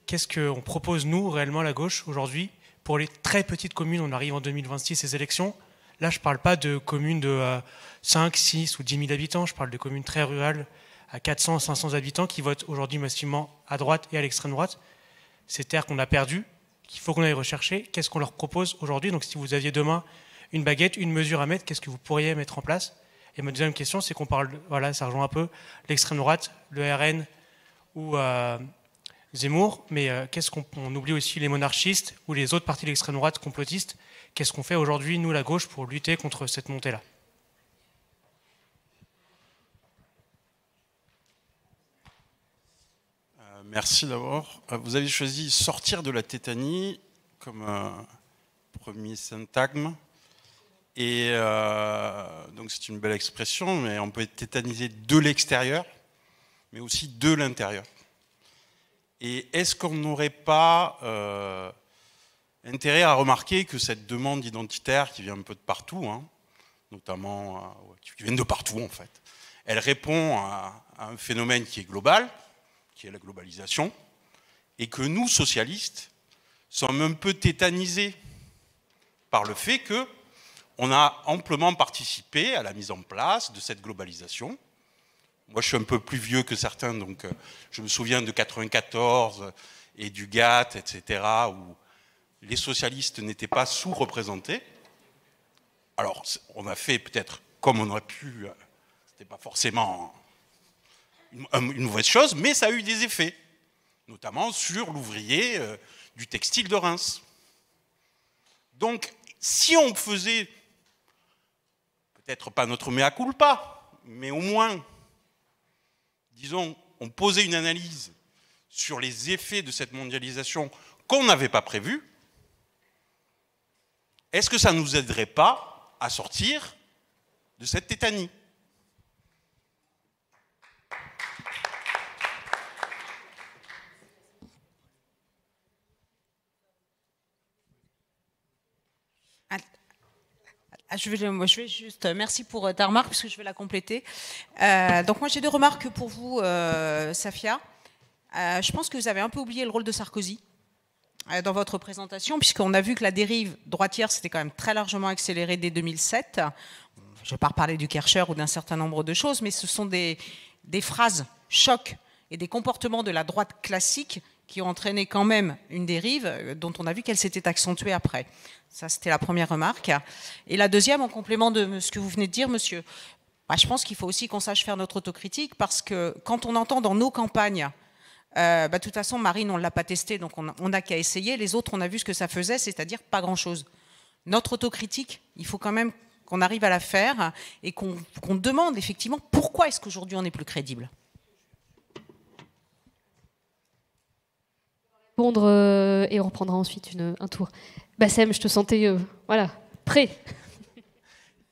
Qu'est-ce qu'on propose nous réellement la gauche aujourd'hui pour les très petites communes? On arrive en 2026 ces élections. Là je ne parle pas de communes de 5, 6 ou 10 000 habitants. Je parle de communes très rurales à 400, 500 habitants qui votent aujourd'hui massivement à droite et à l'extrême droite. Ces terres qu'on a perdues, qu'il faut qu'on aille rechercher. Qu'est-ce qu'on leur propose aujourd'hui? Donc si vous aviez demain une baguette, une mesure à mettre, qu'est-ce que vous pourriez mettre en place? Et ma deuxième question, c'est qu'on parle, voilà, ça rejoint un peu l'extrême droite, le RN ou Zemmour, mais qu'est-ce qu'on oublie aussi les monarchistes ou les autres partis de l'extrême droite complotistes? Qu'est-ce qu'on fait aujourd'hui, nous, la gauche, pour lutter contre cette montée-là? Merci d'abord. Vous avez choisi sortir de la tétanie comme premier syntagme. Et donc c'est une belle expression, mais on peut être tétanisé de l'extérieur, mais aussi de l'intérieur. Et est-ce qu'on n'aurait pas intérêt à remarquer que cette demande identitaire qui vient un peu de partout, hein, notamment qui vient de partout en fait, elle répond à un phénomène qui est global, qui est la globalisation, et que nous, socialistes, sommes un peu tétanisés par le fait que on a amplement participé à la mise en place de cette globalisation. Moi, je suis un peu plus vieux que certains, donc je me souviens de 94 et du GATT, etc., où les socialistes n'étaient pas sous-représentés. Alors, on a fait peut-être comme on aurait pu, c'était pas forcément une mauvaise chose, mais ça a eu des effets, notamment sur l'ouvrier du textile de Reims. Donc, si on faisait peut-être pas notre mea culpa, mais au moins, disons, on posait une analyse sur les effets de cette mondialisation qu'on n'avait pas prévue, est-ce que ça ne nous aiderait pas à sortir de cette tétanie? Je vais juste, merci pour ta remarque, puisque je vais la compléter. Donc moi j'ai deux remarques pour vous, Safia. Je pense que vous avez un peu oublié le rôle de Sarkozy dans votre présentation, puisqu'on a vu que la dérive droitière s'était quand même très largement accélérée dès 2007. Je ne vais pas reparler du Kercher ou d'un certain nombre de choses, mais ce sont des phrases chocs et des comportements de la droite classique qui ont entraîné quand même une dérive dont on a vu qu'elle s'était accentuée après. Ça, c'était la première remarque. Et la deuxième, en complément de ce que vous venez de dire, monsieur, je pense qu'il faut aussi qu'on sache faire notre autocritique, parce que quand on entend dans nos campagnes, de toute façon, Marine, on ne l'a pas testé, donc on n'a qu'à essayer. Les autres, on a vu ce que ça faisait, c'est-à-dire pas grand-chose. Notre autocritique, il faut quand même qu'on arrive à la faire et qu'on demande effectivement pourquoi est-ce qu'aujourd'hui on est plus crédible. Et on reprendra ensuite un tour. Bassem, je te sentais voilà, prêt.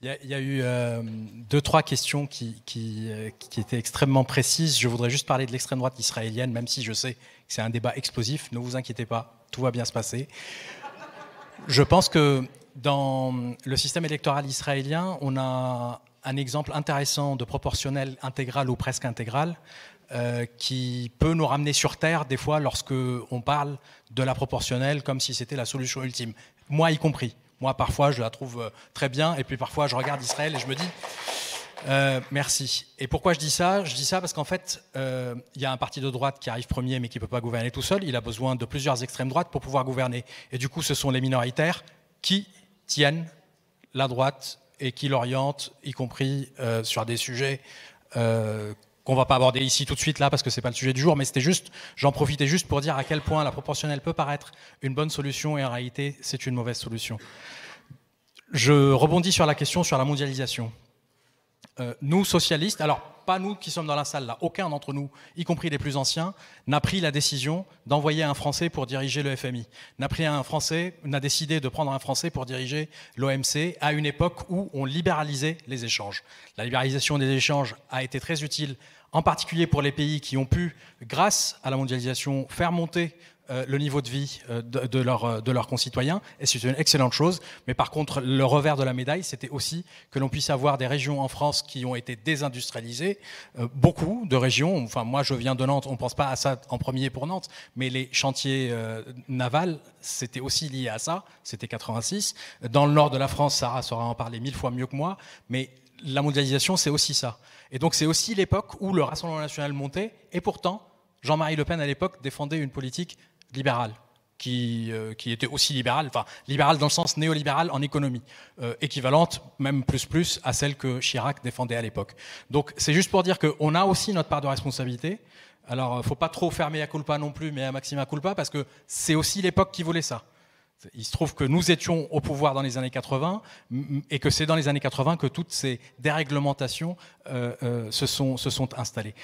Il y a eu 2-3 questions qui étaient extrêmement précises. Je voudrais juste parler de l'extrême droite israélienne, même si je sais que c'est un débat explosif. Ne vous inquiétez pas, tout va bien se passer. Je pense que dans le système électoral israélien, on a un exemple intéressant de proportionnel intégral ou presque intégral, qui peut nous ramener sur terre des fois lorsque on parle de la proportionnelle comme si c'était la solution ultime. Moi y compris. Moi parfois je la trouve très bien et puis parfois je regarde Israël et je me dis merci. Et pourquoi je dis ça? Je dis ça parce qu'en fait il y a un parti de droite qui arrive premier mais qui ne peut pas gouverner tout seul. Il a besoin de plusieurs extrêmes droites pour pouvoir gouverner. Et du coup ce sont les minoritaires qui tiennent la droite et qui l'orientent, y compris sur des sujets qu'on ne va pas aborder ici tout de suite là parce que ce n'est pas le sujet du jour, mais c'était juste, j'en profitais juste pour dire à quel point la proportionnelle peut paraître une bonne solution et en réalité c'est une mauvaise solution. Je rebondis sur la question sur la mondialisation. Nous socialistes, alors pas nous qui sommes dans la salle là, aucun d'entre nous, y compris les plus anciens, n'a pris la décision d'envoyer un Français pour diriger le FMI, n'a décidé de prendre un Français pour diriger l'OMC à une époque où on libéralisait les échanges. La libéralisation des échanges a été très utile, en particulier pour les pays qui ont pu, grâce à la mondialisation, faire monter le niveau de vie de leurs concitoyens, et c'est une excellente chose. Mais par contre, le revers de la médaille, c'était aussi que l'on puisse avoir des régions en France qui ont été désindustrialisées, beaucoup de régions. Enfin, moi, je viens de Nantes, on ne pense pas à ça en premier pour Nantes, mais les chantiers navals, c'était aussi lié à ça, c'était 86. Dans le nord de la France, Sarah saura en parler 1000 fois mieux que moi, mais la mondialisation, c'est aussi ça. Et donc, c'est aussi l'époque où le Rassemblement national montait, et pourtant, Jean-Marie Le Pen, à l'époque, défendait une politique libérale, qui était aussi libérale, enfin libérale dans le sens néolibéral en économie, équivalente, même plus, à celle que Chirac défendait à l'époque. Donc c'est juste pour dire qu'on a aussi notre part de responsabilité. Alors il ne faut pas trop faire mea culpa non plus, mais à maxima culpa, parce que c'est aussi l'époque qui voulait ça. Il se trouve que nous étions au pouvoir dans les années 80, et que c'est dans les années 80 que toutes ces déréglementations se sont installées.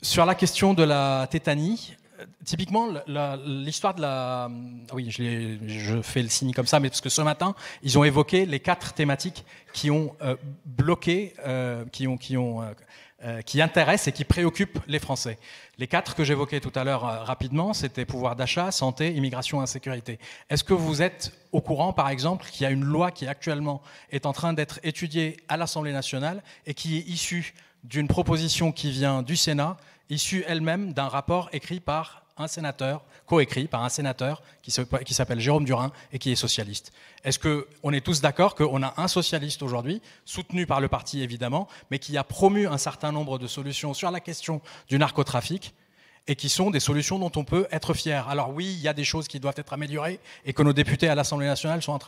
Sur la question de la tétanie, typiquement, l'histoire de la... Oui, je fais le signe comme ça, mais parce que ce matin, ils ont évoqué les 4 thématiques qui ont bloqué, qui intéressent et qui préoccupent les Français. Les 4 que j'évoquais tout à l'heure rapidement, c'était pouvoir d'achat, santé, immigration, insécurité. Est-ce que vous êtes au courant, par exemple, qu'il y a une loi qui actuellement est en train d'être étudiée à l'Assemblée nationale et qui est issue d'une proposition qui vient du Sénat, issue elle-même d'un rapport écrit par un sénateur, coécrit par un sénateur qui s'appelle Jérôme Durain et qui est socialiste. Est-ce qu'on est tous d'accord qu'on a un socialiste aujourd'hui, soutenu par le parti évidemment, mais qui a promu un certain nombre de solutions sur la question du narcotrafic, et qui sont des solutions dont on peut être fier. Alors oui, il y a des choses qui doivent être améliorées et que nos députés à l'Assemblée nationale sont en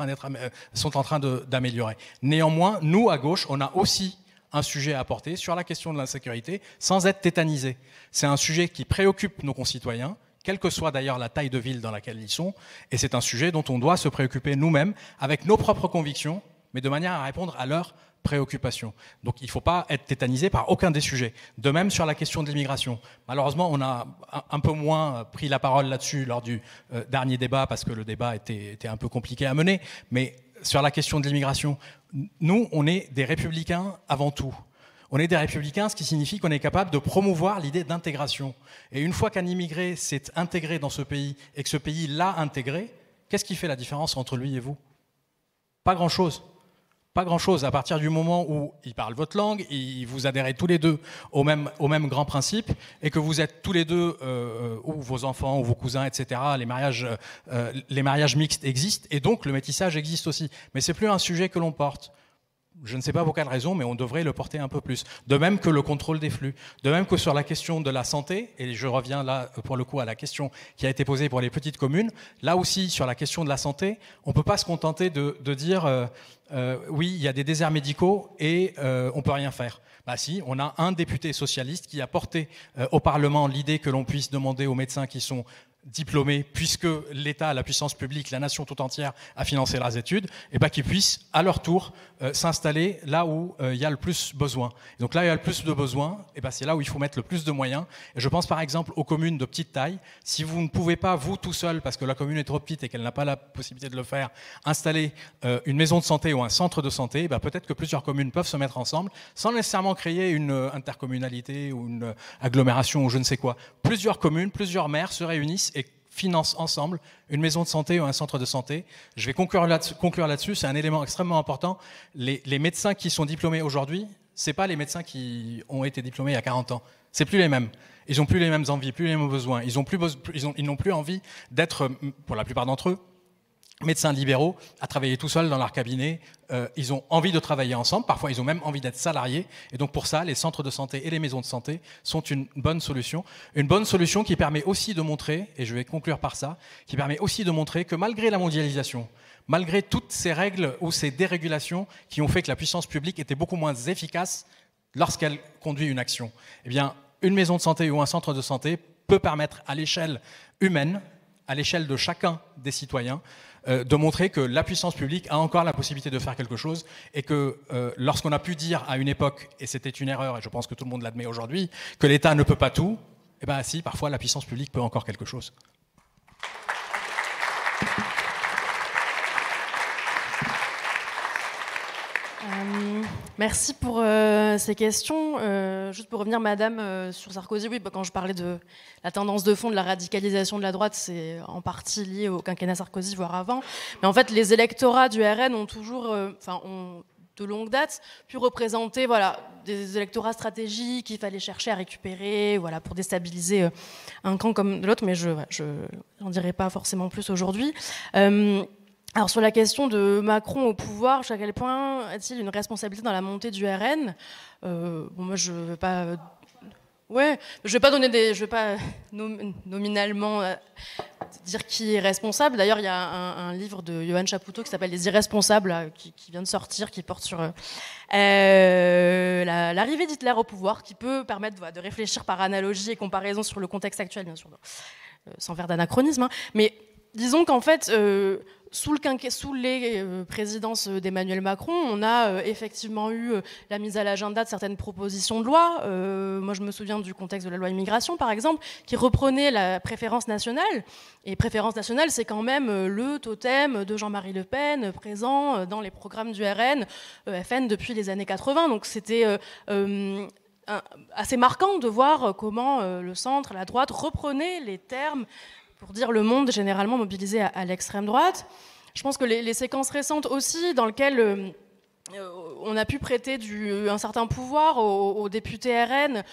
train d'améliorer. Néanmoins, nous, à gauche, on a aussi un sujet à apporter sur la question de l'insécurité sans être tétanisé. C'est un sujet qui préoccupe nos concitoyens, quelle que soit d'ailleurs la taille de ville dans laquelle ils sont, et c'est un sujet dont on doit se préoccuper nous-mêmes avec nos propres convictions, mais de manière à répondre à leurs préoccupations. Donc il ne faut pas être tétanisé par aucun des sujets. De même sur la question de l'immigration. Malheureusement, on a un peu moins pris la parole là-dessus lors du dernier débat, parce que le débat était un peu compliqué à mener, mais sur la question de l'immigration, nous, on est des républicains avant tout. On est des républicains, ce qui signifie qu'on est capable de promouvoir l'idée d'intégration. Et une fois qu'un immigré s'est intégré dans ce pays et que ce pays l'a intégré, qu'est-ce qui fait la différence entre lui et vous? Pas grand-chose. Pas grand-chose. À partir du moment où il parle votre langue, vous adhérez tous les deux au même grand principe, et que vous êtes tous les deux, ou vos enfants, ou vos cousins, etc., les mariages mixtes existent, et donc le métissage existe aussi. Mais c'est plus un sujet que l'on porte. Je ne sais pas pour quelle raison, mais on devrait le porter un peu plus. De même que le contrôle des flux. De même que sur la question de la santé, et je reviens là pour le coup à la question qui a été posée pour les petites communes, là aussi sur la question de la santé, on ne peut pas se contenter de dire oui, il y a des déserts médicaux et on ne peut rien faire. Bah si, on a un député socialiste qui a porté au Parlement l'idée que l'on puisse demander aux médecins qui sont diplômés, puisque l'État, la puissance publique, la nation tout entière a financé leurs études, et qu'ils puissent à leur tour s'installer là où il y a le plus besoin. Et donc là où il y a le plus de besoins, c'est là où il faut mettre le plus de moyens. Et je pense par exemple aux communes de petite taille. Si vous ne pouvez pas, vous tout seul, parce que la commune est trop petite et qu'elle n'a pas la possibilité de le faire, installer une maison de santé ou un centre de santé, peut-être que plusieurs communes peuvent se mettre ensemble, sans nécessairement créer une intercommunalité ou une agglomération ou je ne sais quoi. Plusieurs communes, plusieurs maires se réunissent et financent ensemble une maison de santé ou un centre de santé. Je vais conclure là-dessus, c'est un élément extrêmement important. Les médecins qui sont diplômés aujourd'hui, ce n'est pas les médecins qui ont été diplômés il y a 40 ans. C'est plus les mêmes. Ils n'ont plus les mêmes envies, plus les mêmes besoins. Ils n'ont plus envie d'être, pour la plupart d'entre eux, médecins libéraux, à travailler tout seuls dans leur cabinet. Ils ont envie de travailler ensemble. Parfois, ils ont même envie d'être salariés. Et donc, pour ça, les centres de santé et les maisons de santé sont une bonne solution. Une bonne solution qui permet aussi de montrer, et je vais conclure par ça, qui permet aussi de montrer que malgré la mondialisation, malgré toutes ces règles ou ces dérégulations qui ont fait que la puissance publique était beaucoup moins efficace lorsqu'elle conduit une action, une maison de santé ou un centre de santé peut permettre à l'échelle humaine, à l'échelle de chacun des citoyens, de montrer que la puissance publique a encore la possibilité de faire quelque chose et que lorsqu'on a pu dire à une époque, et c'était une erreur, et je pense que tout le monde l'admet aujourd'hui, que l'État ne peut pas tout, eh bien si, parfois la puissance publique peut encore quelque chose. Merci pour ces questions. Juste pour revenir, madame, sur Sarkozy, oui, quand je parlais de la tendance de fond de la radicalisation de la droite, c'est en partie lié au quinquennat Sarkozy, voire avant. Mais en fait, les électorats du RN ont toujours, ont de longue date, pu représenter des électorats stratégiques qu'il fallait chercher à récupérer pour déstabiliser un camp comme l'autre, mais je n'en dirai pas forcément plus aujourd'hui. Alors sur la question de Macron au pouvoir, à quel point a-t-il une responsabilité dans la montée du RN ? Moi je ne vais pas... je vais pas nominalement dire qui est responsable. D'ailleurs, il y a un livre de Johan Chapoutot qui s'appelle Les Irresponsables, qui vient de sortir, qui porte sur l'arrivée d'Hitler au pouvoir, qui peut permettre de réfléchir par analogie et comparaison sur le contexte actuel, bien sûr, sans faire d'anachronisme. Hein. Mais disons qu'en fait, sous les présidences d'Emmanuel Macron, on a effectivement eu la mise à l'agenda de certaines propositions de loi. Moi, je me souviens du contexte de la loi immigration, par exemple, qui reprenait la préférence nationale. Et préférence nationale, c'est quand même le totem de Jean-Marie Le Pen, présent dans les programmes du RN, FN depuis les années 80. Donc c'était assez marquant de voir comment le centre, la droite reprenaient les termes pour dire le monde généralement mobilisé à l'extrême droite. Je pense que les séquences récentes aussi, dans lesquelles on a pu prêter un certain pouvoir aux députés RN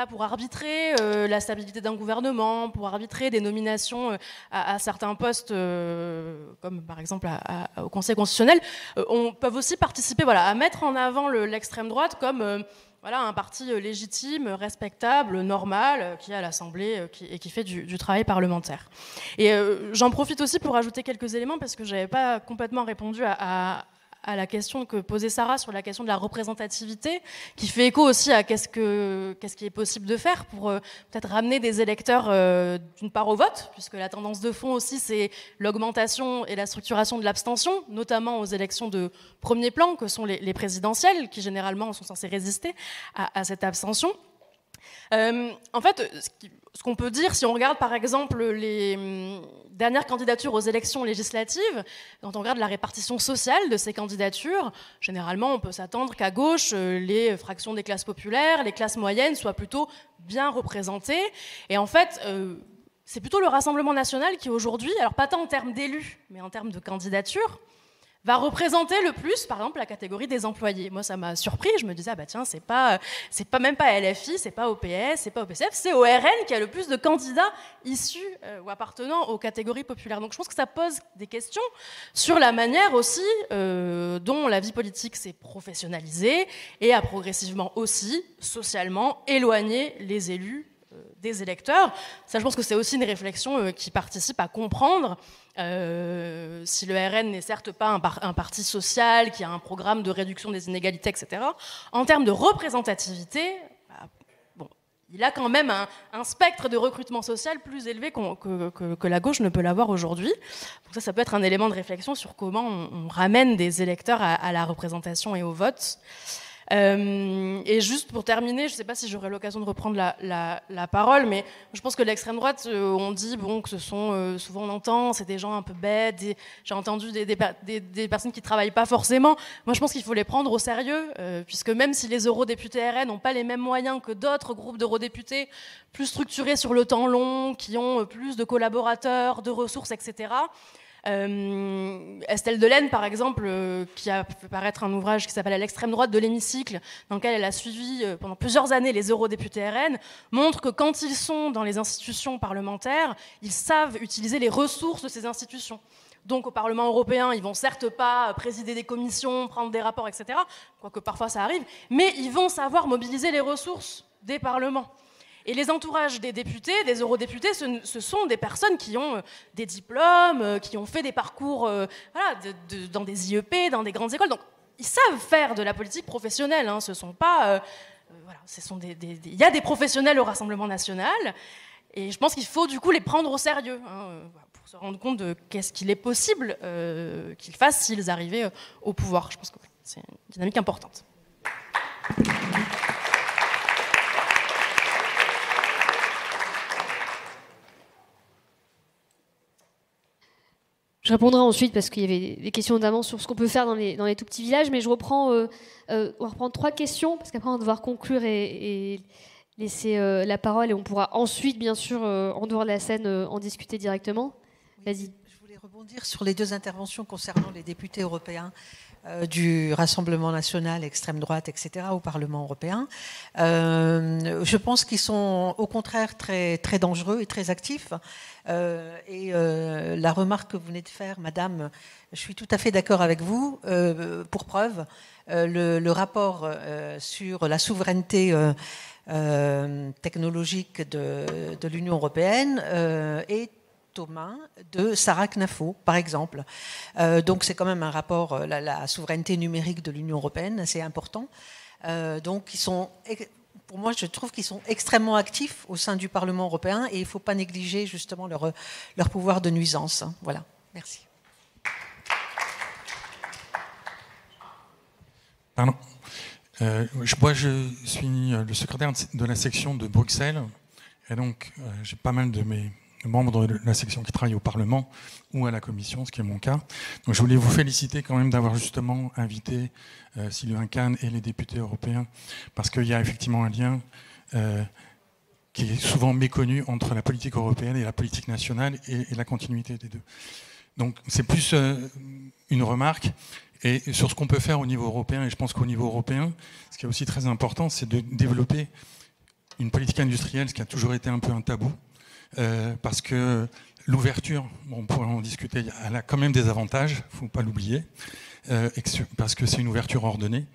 pour arbitrer la stabilité d'un gouvernement, pour arbitrer des nominations à certains postes, comme par exemple au Conseil constitutionnel, peuvent aussi participer à mettre en avant l'extrême droite comme... un parti légitime, respectable, normal, qui est à l'Assemblée et qui fait du travail parlementaire. Et j'en profite aussi pour ajouter quelques éléments, parce que je n'avais pas complètement répondu à la question que posait Sarah sur la question de la représentativité, qui fait écho aussi à qu'est-ce qui est possible de faire pour peut-être ramener des électeurs d'une part au vote, puisque la tendance de fond aussi c'est l'augmentation et la structuration de l'abstention, notamment aux élections de premier plan que sont les présidentielles, qui généralement sont censées résister à cette abstention. En fait, ce qu'on peut dire, si on regarde par exemple les dernières candidatures aux élections législatives, quand on regarde la répartition sociale de ces candidatures, généralement on peut s'attendre qu'à gauche, les fractions des classes populaires, les classes moyennes soient plutôt bien représentées. Et en fait, c'est plutôt le Rassemblement national qui aujourd'hui, alors pas tant en termes d'élus, mais en termes de candidatures, va représenter le plus, par exemple, la catégorie des employés. Moi, ça m'a surpris. Je me disais, tiens, c'est pas même pas LFI, c'est pas OPS, c'est pas OPCF, c'est ORN qui a le plus de candidats issus ou appartenant aux catégories populaires. Donc, je pense que ça pose des questions sur la manière aussi dont la vie politique s'est professionnalisée et a progressivement aussi, socialement, éloigné les élus des électeurs. Ça, je pense que c'est aussi une réflexion qui participe à comprendre si le RN n'est certes pas un parti social qui a un programme de réduction des inégalités, etc., en termes de représentativité, il a quand même un spectre de recrutement social plus élevé que la gauche ne peut l'avoir aujourd'hui. Donc ça peut être un élément de réflexion sur comment on ramène des électeurs à la représentation et au vote. Et juste pour terminer, je ne sais pas si j'aurai l'occasion de reprendre la parole, mais je pense que l'extrême droite, on dit que ce sont, souvent on entend, c'est des gens un peu bêtes, j'ai entendu des personnes qui ne travaillent pas forcément. Moi je pense qu'il faut les prendre au sérieux, puisque même si les eurodéputés RN n'ont pas les mêmes moyens que d'autres groupes d'eurodéputés, plus structurés sur le temps long, qui ont plus de collaborateurs, de ressources, etc., Estelle Delaine, par exemple, qui a fait paraître un ouvrage qui s'appelle « À l'extrême droite de l'hémicycle », dans lequel elle a suivi pendant plusieurs années les eurodéputés RN, montre que quand ils sont dans les institutions parlementaires, ils savent utiliser les ressources de ces institutions. Donc au Parlement européen, ils vont certes pas présider des commissions, prendre des rapports, etc., quoique parfois ça arrive, mais ils vont savoir mobiliser les ressources des parlements. Et les entourages des députés, des eurodéputés, ce sont des personnes qui ont des diplômes, qui ont fait des parcours dans des IEP, dans des grandes écoles. Donc, ils savent faire de la politique professionnelle. Hein. Ce sont pas, il y a des professionnels au Rassemblement national, et je pense qu'il faut du coup les prendre au sérieux. Hein, pour se rendre compte de qu'est-ce qu'il est possible qu'ils fassent s'ils arrivaient au pouvoir. Je pense que c'est une dynamique importante. Je répondrai ensuite parce qu'il y avait des questions notamment sur ce qu'on peut faire dans les tout petits villages, mais on va reprendre 3 questions parce qu'après on va devoir conclure et laisser la parole et on pourra ensuite, bien sûr, en dehors de la scène, en discuter directement. Vas-y. Je voulais rebondir sur les 2 interventions concernant les députés européens du Rassemblement national, extrême droite, etc., au Parlement européen. Je pense qu'ils sont au contraire très, très dangereux et très actifs. La remarque que vous venez de faire, madame, je suis tout à fait d'accord avec vous. Pour preuve, le rapport sur la souveraineté technologique de l'Union européenne est aux mains de Sarah Knafo, par exemple. Donc c'est quand même un rapport, la souveraineté numérique de l'Union européenne, assez important. Donc ils sont, pour moi, je trouve qu'ils sont extrêmement actifs au sein du Parlement européen et il ne faut pas négliger justement leur pouvoir de nuisance. Voilà, merci. Pardon. Moi, je suis le secrétaire de la section de Bruxelles et donc j'ai pas mal de mes membres de la section qui travaillent au Parlement ou à la Commission, ce qui est mon cas. Donc je voulais vous féliciter quand même d'avoir justement invité Sylvain Kahn et les députés européens, parce qu'il y a effectivement un lien qui est souvent méconnu entre la politique européenne et la politique nationale et la continuité des deux. Donc c'est plus une remarque. Et sur ce qu'on peut faire au niveau européen, et je pense qu'au niveau européen, ce qui est aussi très important, c'est de développer une politique industrielle, ce qui a toujours été un peu un tabou. Parce que l'ouverture, on pourrait en discuter, elle a quand même des avantages, il ne faut pas l'oublier, parce que c'est une ouverture ordonnée,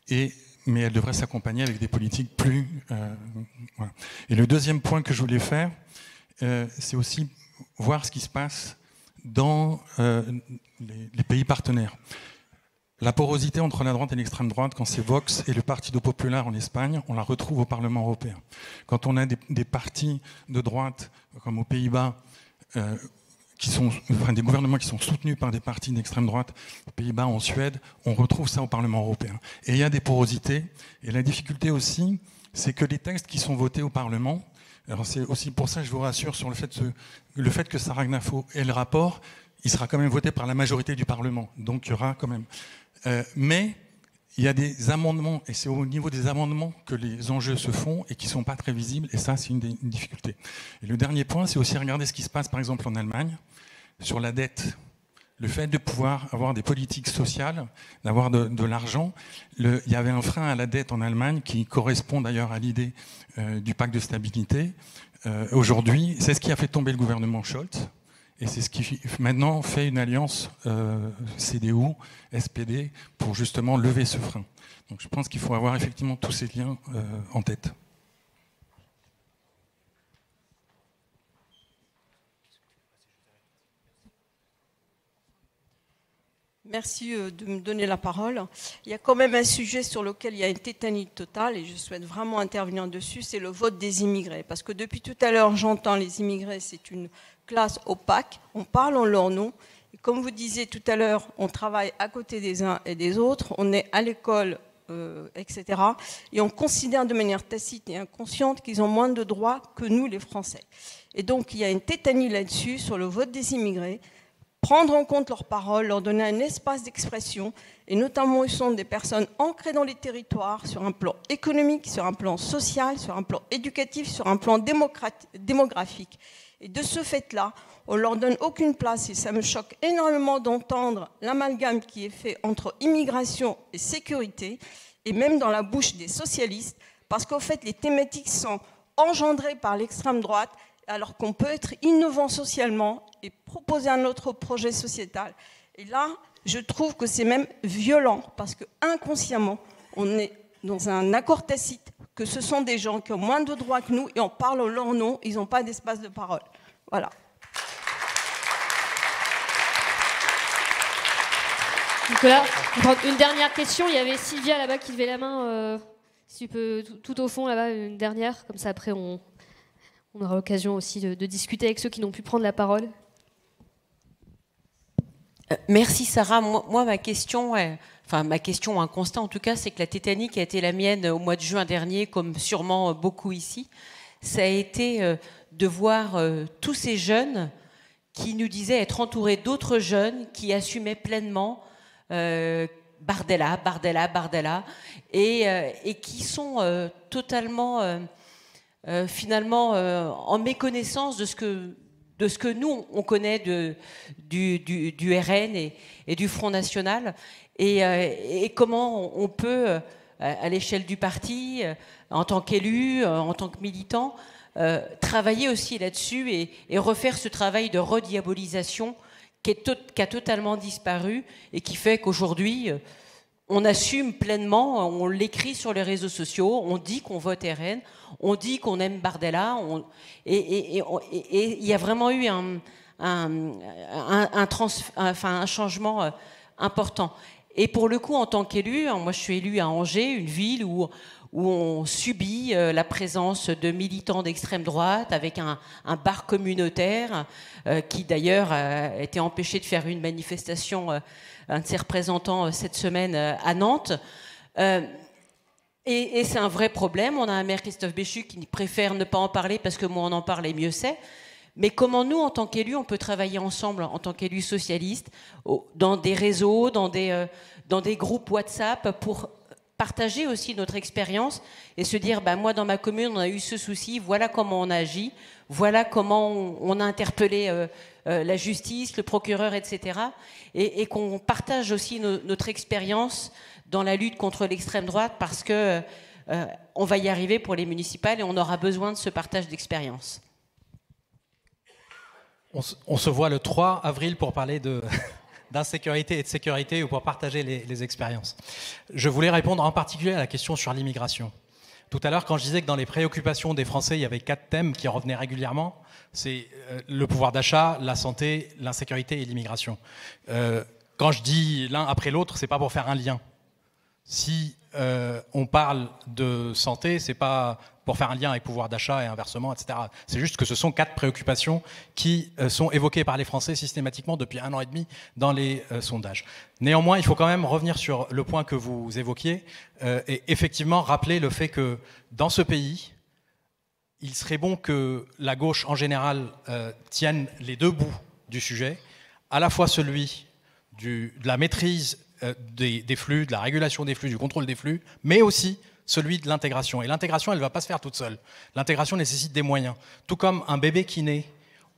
mais elle devrait s'accompagner avec des politiques plus... voilà. Et le deuxième point que je voulais faire, c'est aussi voir ce qui se passe dans les pays partenaires. La porosité entre la droite et l'extrême droite, quand c'est Vox et le Partido Popular en Espagne, on la retrouve au Parlement européen. Quand on a des partis de droite, comme aux Pays-Bas, des gouvernements qui sont soutenus par des partis d'extrême droite, aux Pays-Bas, en Suède, on retrouve ça au Parlement européen. Et il y a des porosités. Et la difficulté aussi, c'est que les textes qui sont votés au Parlement, alors c'est aussi pour ça que je vous rassure sur le fait que Sarah Knafo ait le rapport, il sera quand même voté par la majorité du Parlement. Donc il y aura quand même... mais il y a des amendements, et c'est au niveau des amendements que les enjeux se font et qui ne sont pas très visibles, et ça, c'est une difficulté. Et le dernier point, c'est aussi regarder ce qui se passe, par exemple, en Allemagne, sur la dette. Le fait de pouvoir avoir des politiques sociales, d'avoir de l'argent. Il y avait un frein à la dette en Allemagne qui correspond d'ailleurs à l'idée du pacte de stabilité. Aujourd'hui, c'est ce qui a fait tomber le gouvernement Scholz. Et c'est ce qui maintenant fait une alliance CDU, SPD, pour justement lever ce frein. Donc je pense qu'il faut avoir effectivement tous ces liens en tête. Merci de me donner la parole. Il y a quand même un sujet sur lequel il y a une tétanie totale et je souhaite vraiment intervenir dessus, c'est le vote des immigrés. Parce que depuis tout à l'heure, j'entends les immigrés, c'est une classe opaque, on parle en leur nom. Et comme vous disiez tout à l'heure, on travaille à côté des uns et des autres, on est à l'école, etc. Et on considère de manière tacite et inconsciente qu'ils ont moins de droits que nous, les Français. Et donc, il y a une tétanie là-dessus, sur le vote des immigrés. Prendre en compte leurs paroles, leur donner un espace d'expression, et notamment ils sont des personnes ancrées dans les territoires, sur un plan économique, sur un plan social, sur un plan éducatif, sur un plan démographique. Et de ce fait-là, on ne leur donne aucune place, et ça me choque énormément d'entendre l'amalgame qui est fait entre immigration et sécurité, et même dans la bouche des socialistes, parce qu'en fait les thématiques sont engendrées par l'extrême droite, alors qu'on peut être innovant socialement et proposer un autre projet sociétal. Et là, je trouve que c'est même violent, parce qu'inconsciemment, on est dans un accord tacite, que ce sont des gens qui ont moins de droits que nous, et on parle en leur nom, ils n'ont pas d'espace de parole. Voilà. Nicolas, une dernière question. Il y avait Sylvia là-bas qui levait la main. Si tu peux, tout au fond là-bas, une dernière. Comme ça, après, on aura l'occasion aussi de discuter avec ceux qui n'ont pu prendre la parole. Merci Sarah. Moi ma question, un constat en tout cas, c'est que la tétanie qui a été la mienne au mois de juin dernier, comme sûrement beaucoup ici, ça a été de voir tous ces jeunes qui nous disaient être entourés d'autres jeunes qui assumaient pleinement Bardella, et qui sont totalement finalement en méconnaissance de ce que nous on connaît du RN et du Front National, et comment on peut à l'échelle du parti, en tant qu'élu, en tant que militant, travailler aussi là-dessus et refaire ce travail de rediabolisation qui a totalement disparu et qui fait qu'aujourd'hui, on assume pleinement, on l'écrit sur les réseaux sociaux, on dit qu'on vote RN, on dit qu'on aime Bardella, et il y a vraiment eu un changement important. Et pour le coup, en tant qu'élu, moi je suis élu à Angers, une ville où on subit la présence de militants d'extrême droite, avec un bar communautaire qui d'ailleurs a été empêché de faire une manifestation, un de ses représentants cette semaine à Nantes. Et c'est un vrai problème. On a un maire, Christophe Béchu, qui préfère ne pas en parler parce que moins on en parle et mieux c'est. Mais comment nous, en tant qu'élus, on peut travailler ensemble, en tant qu'élus socialistes, dans des réseaux, dans des groupes WhatsApp, pour partager aussi notre expérience et se dire, moi dans ma commune on a eu ce souci, voilà comment on a agi, voilà comment on a interpellé la justice, le procureur, etc. Et qu'on partage aussi notre expérience dans la lutte contre l'extrême droite, parce que on va y arriver pour les municipales et on aura besoin de ce partage d'expérience. On se voit le 3 avril pour parler d'insécurité et de sécurité, ou pour partager les expériences. Je voulais répondre en particulier à la question sur l'immigration. Tout à l'heure, quand je disais que dans les préoccupations des Français, il y avait 4 thèmes qui revenaient régulièrement, c'est le pouvoir d'achat, la santé, l'insécurité et l'immigration. Quand je dis l'un après l'autre, c'est pas pour faire un lien. Si on parle de santé, c'est pas pour faire un lien avec pouvoir d'achat et inversement, etc. C'est juste que ce sont 4 préoccupations qui sont évoquées par les Français systématiquement depuis 1 an et demi dans les sondages. Néanmoins, il faut quand même revenir sur le point que vous évoquiez et effectivement rappeler le fait que dans ce pays, il serait bon que la gauche en général tienne les 2 bouts du sujet, à la fois celui de la maîtrise des flux, de la régulation des flux, du contrôle des flux, mais aussi celui de l'intégration. Et l'intégration, elle ne va pas se faire toute seule. L'intégration nécessite des moyens. Tout comme un bébé qui naît,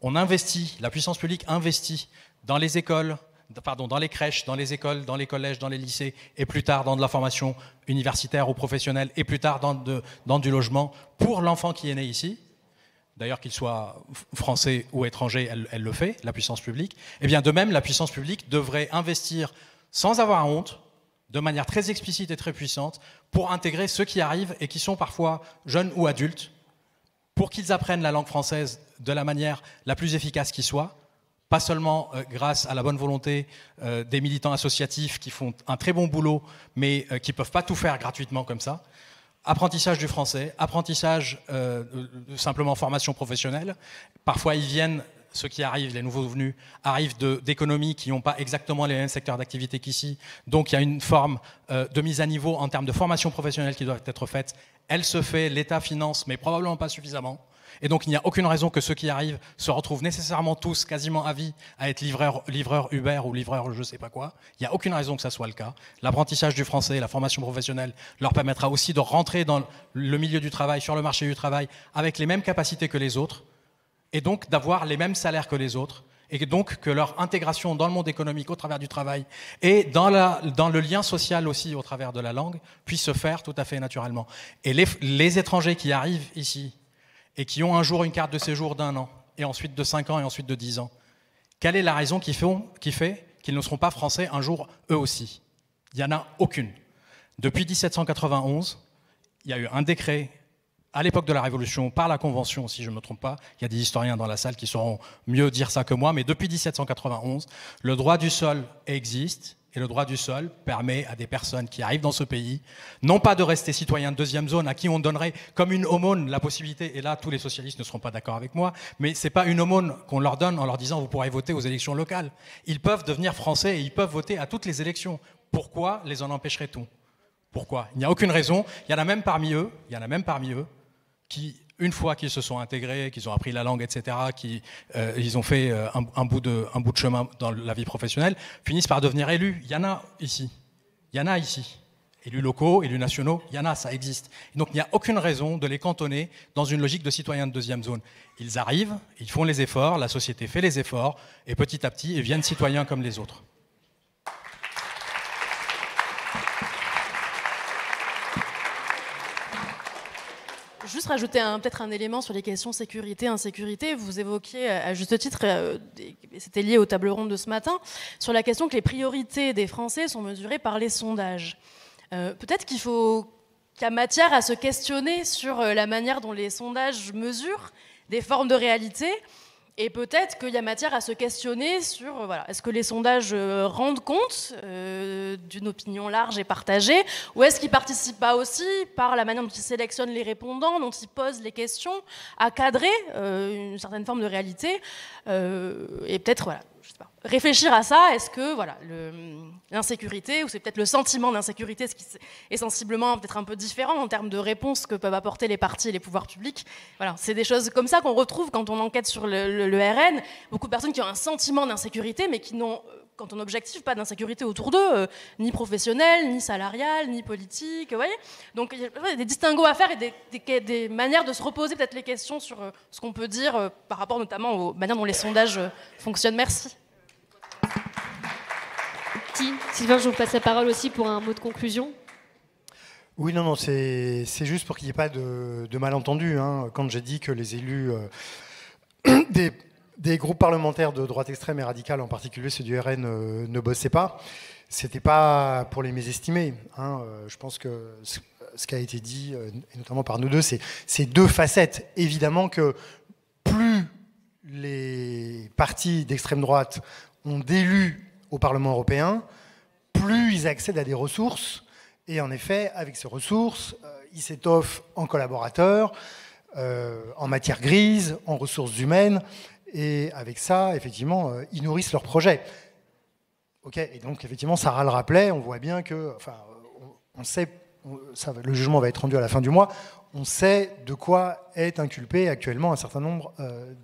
on investit, la puissance publique investit dans les écoles, dans les crèches, dans les écoles, dans les collèges, dans les lycées, et plus tard dans de la formation universitaire ou professionnelle, et plus tard dans du logement, pour l'enfant qui est né ici. D'ailleurs, qu'il soit français ou étranger, elle le fait, la puissance publique. Et bien de même, la puissance publique devrait investir sans avoir honte, de manière très explicite et très puissante, pour intégrer ceux qui arrivent et qui sont parfois jeunes ou adultes, pour qu'ils apprennent la langue française de la manière la plus efficace qui soit, pas seulement grâce à la bonne volonté des militants associatifs qui font un très bon boulot, mais qui ne peuvent pas tout faire gratuitement comme ça. Apprentissage du français, apprentissage simplement formation professionnelle. Parfois, ils viennent... Ceux qui arrivent, les nouveaux venus, arrivent d'économies qui n'ont pas exactement les mêmes secteurs d'activité qu'ici. Donc il y a une forme de mise à niveau en termes de formation professionnelle qui doit être faite. Elle se fait, l'État finance, mais probablement pas suffisamment. Et donc il n'y a aucune raison que ceux qui arrivent se retrouvent nécessairement tous, quasiment à vie, à être livreurs Uber ou livreurs je ne sais pas quoi. Il n'y a aucune raison que ça soit le cas. L'apprentissage du français, la formation professionnelle leur permettra aussi de rentrer dans le milieu du travail, sur le marché du travail, avec les mêmes capacités que les autres, et donc d'avoir les mêmes salaires que les autres, et donc que leur intégration dans le monde économique au travers du travail et dans le lien social aussi au travers de la langue puisse se faire tout à fait naturellement. Et les étrangers qui arrivent ici et qui ont un jour une carte de séjour d'1 an, et ensuite de 5 ans, et ensuite de 10 ans, quelle est la raison qui fait qu'ils ne seront pas français un jour eux aussi? Il n'y en a aucune. Depuis 1791, il y a eu un décret à l'époque de la Révolution, par la Convention, si je ne me trompe pas, il y a des historiens dans la salle qui sauront mieux dire ça que moi, mais depuis 1791, le droit du sol existe Et le droit du sol permet à des personnes qui arrivent dans ce pays, non pas de rester citoyens de deuxième zone, à qui on donnerait comme une aumône la possibilité, et là tous les socialistes ne seront pas d'accord avec moi, mais ce n'est pas une aumône qu'on leur donne en leur disant vous pourrez voter aux élections locales. Ils peuvent devenir français et ils peuvent voter à toutes les élections. Pourquoi les en empêcherait-on? Pourquoi? Il n'y a aucune raison. Il y en a même parmi eux qui, une fois qu'ils se sont intégrés, qu'ils ont appris la langue, etc., ils ont fait un bout de chemin dans la vie professionnelle, finissent par devenir élus. Il y en a ici. Élus locaux, élus nationaux, il y en a, ça existe. Et donc il n'y a aucune raison de les cantonner dans une logique de citoyens de deuxième zone. Ils arrivent, ils font les efforts, la société fait les efforts, et petit à petit, ils viennent citoyens comme les autres. Juste rajouter peut-être un élément sur les questions sécurité, insécurité. Vous évoquiez à juste titre, c'était lié aux tables rondes de ce matin, sur la question que les priorités des Français sont mesurées par les sondages. Peut-être qu'il y a matière à se questionner sur la manière dont les sondages mesurent des formes de réalité. Et peut-être qu'il y a matière à se questionner sur, est-ce que les sondages rendent compte d'une opinion large et partagée, ou est-ce qu'ils ne participent pas aussi, par la manière dont ils sélectionnent les répondants, dont ils posent les questions, à cadrer une certaine forme de réalité, et peut-être, je sais pas, réfléchir à ça. Est-ce que l'insécurité, ou c'est peut-être le sentiment d'insécurité, ce qui est sensiblement peut-être un peu différent en termes de réponses que peuvent apporter les partis et les pouvoirs publics. C'est des choses comme ça qu'on retrouve quand on enquête sur le RN. Beaucoup de personnes qui ont un sentiment d'insécurité, mais qui n'ont, quand on objective, pas d'insécurité autour d'eux, ni professionnelle, ni salariale, ni politique. Vous voyez. Donc il y a des distinguos à faire et des manières de se reposer peut-être les questions sur ce qu'on peut dire par rapport notamment aux manières dont les sondages fonctionnent. Merci. Sylvain, je vous passe la parole aussi pour un mot de conclusion. Oui, non, c'est juste pour qu'il n'y ait pas de malentendus. Quand j'ai dit que les élus des groupes parlementaires de droite extrême et radicale, en particulier ceux du RN, ne bossaient pas, c'était pas pour les mésestimer. Je pense que ce qui a été dit, et notamment par nous deux, c'est deux facettes. Évidemment que plus les partis d'extrême droite ont d'élus au Parlement européen, plus ils accèdent à des ressources. Et en effet, avec ces ressources, ils s'étoffent en collaborateurs, en matière grise, en ressources humaines. Et avec ça, effectivement, ils nourrissent leurs projets. Et donc, effectivement, Sarah le rappelait, on voit bien que, on sait, le jugement va être rendu à la fin du mois, on sait de quoi est inculpé actuellement un certain nombre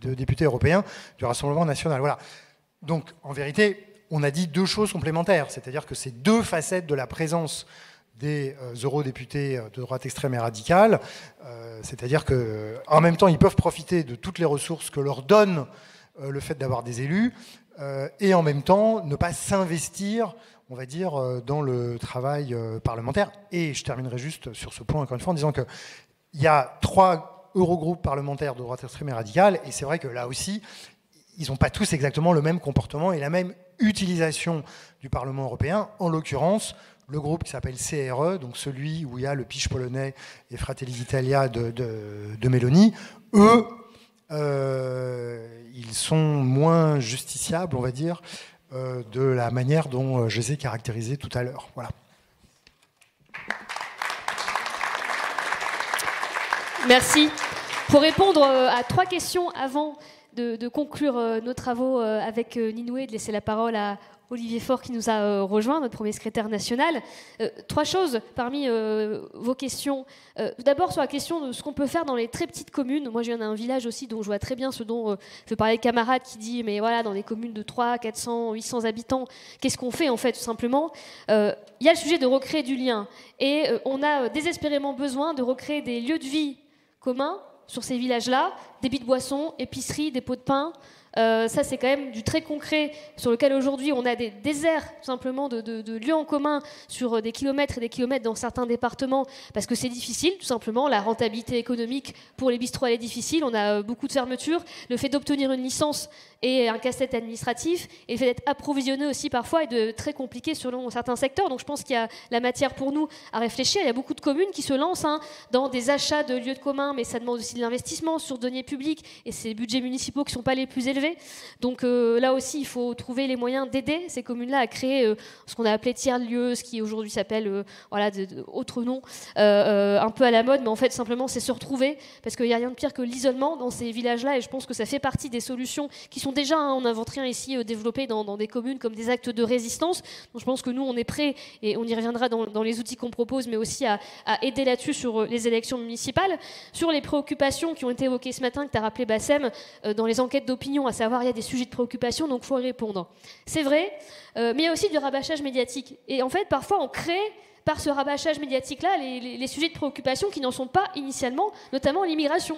de députés européens du Rassemblement national. Voilà. Donc, en vérité, on a dit deux choses complémentaires, c'est-à-dire que c'est deux facettes de la présence des eurodéputés de droite extrême et radicale, c'est-à-dire qu'en même temps, ils peuvent profiter de toutes les ressources que leur donne le fait d'avoir des élus, et en même temps, ne pas s'investir, on va dire, dans le travail parlementaire. Et je terminerai juste sur ce point, encore une fois, en disant qu'il y a 3 eurogroupes parlementaires de droite extrême et radicale, et c'est vrai que là aussi, ils n'ont pas tous exactement le même comportement et la même utilisation du Parlement européen. En l'occurrence, le groupe qui s'appelle CRE, donc celui où il y a le pitch polonais et Fratelli d'Italia de Meloni, eux, ils sont moins justiciables, on va dire, de la manière dont je les ai caractérisés tout à l'heure. Voilà. Merci. Pour répondre à 3 questions avant de conclure nos travaux avec Ninoué et de laisser la parole à Olivier Faure qui nous a rejoint, notre premier secrétaire national. 3 choses parmi vos questions. Tout d'abord sur la question de ce qu'on peut faire dans les très petites communes. Moi je viens d'un village aussi dont je vois très bien ce dont je parlais de camarades qui dit mais voilà, dans des communes de 300, 400, 800 habitants, qu'est-ce qu'on fait en fait tout simplement? Il y a le sujet de recréer du lien et on a désespérément besoin de recréer des lieux de vie communs sur ces villages-là, débits de boissons, épiceries, dépôts de pain. Ça, c'est quand même du très concret sur lequel aujourd'hui on a des déserts tout simplement de lieux en commun sur des kilomètres et des kilomètres dans certains départements parce que c'est difficile tout simplement. La rentabilité économique pour les bistrots elle est difficile. On a beaucoup de fermetures. Le fait d'obtenir une licence et un casse-tête administratif et le fait d'être approvisionné aussi parfois est de très compliqué selon certains secteurs. Donc je pense qu'il y a la matière pour nous à réfléchir. Il y a beaucoup de communes qui se lancent dans des achats de lieux de commun, mais ça demande aussi de l'investissement sur deniers publics et c'est les budgets municipaux qui ne sont pas les plus élevés. privée. Donc là aussi, il faut trouver les moyens d'aider ces communes-là à créer ce qu'on a appelé tiers-lieux, ce qui aujourd'hui s'appelle autre nom, un peu à la mode, mais en fait simplement c'est se retrouver, parce qu'il n'y a rien de pire que l'isolement dans ces villages-là, et je pense que ça fait partie des solutions qui sont déjà, on invente rien ici, développées dans des communes comme des actes de résistance. Donc je pense que nous on est prêts, et on y reviendra dans les outils qu'on propose, mais aussi à aider là-dessus sur les élections municipales, sur les préoccupations qui ont été évoquées ce matin, que tu as rappelé Bassem, dans les enquêtes d'opinion, à savoir il y a des sujets de préoccupation, donc il faut y répondre. C'est vrai, mais il y a aussi du rabâchage médiatique. Et en fait, parfois, on crée, par ce rabâchage médiatique-là, les sujets de préoccupation qui n'en sont pas initialement, notamment l'immigration.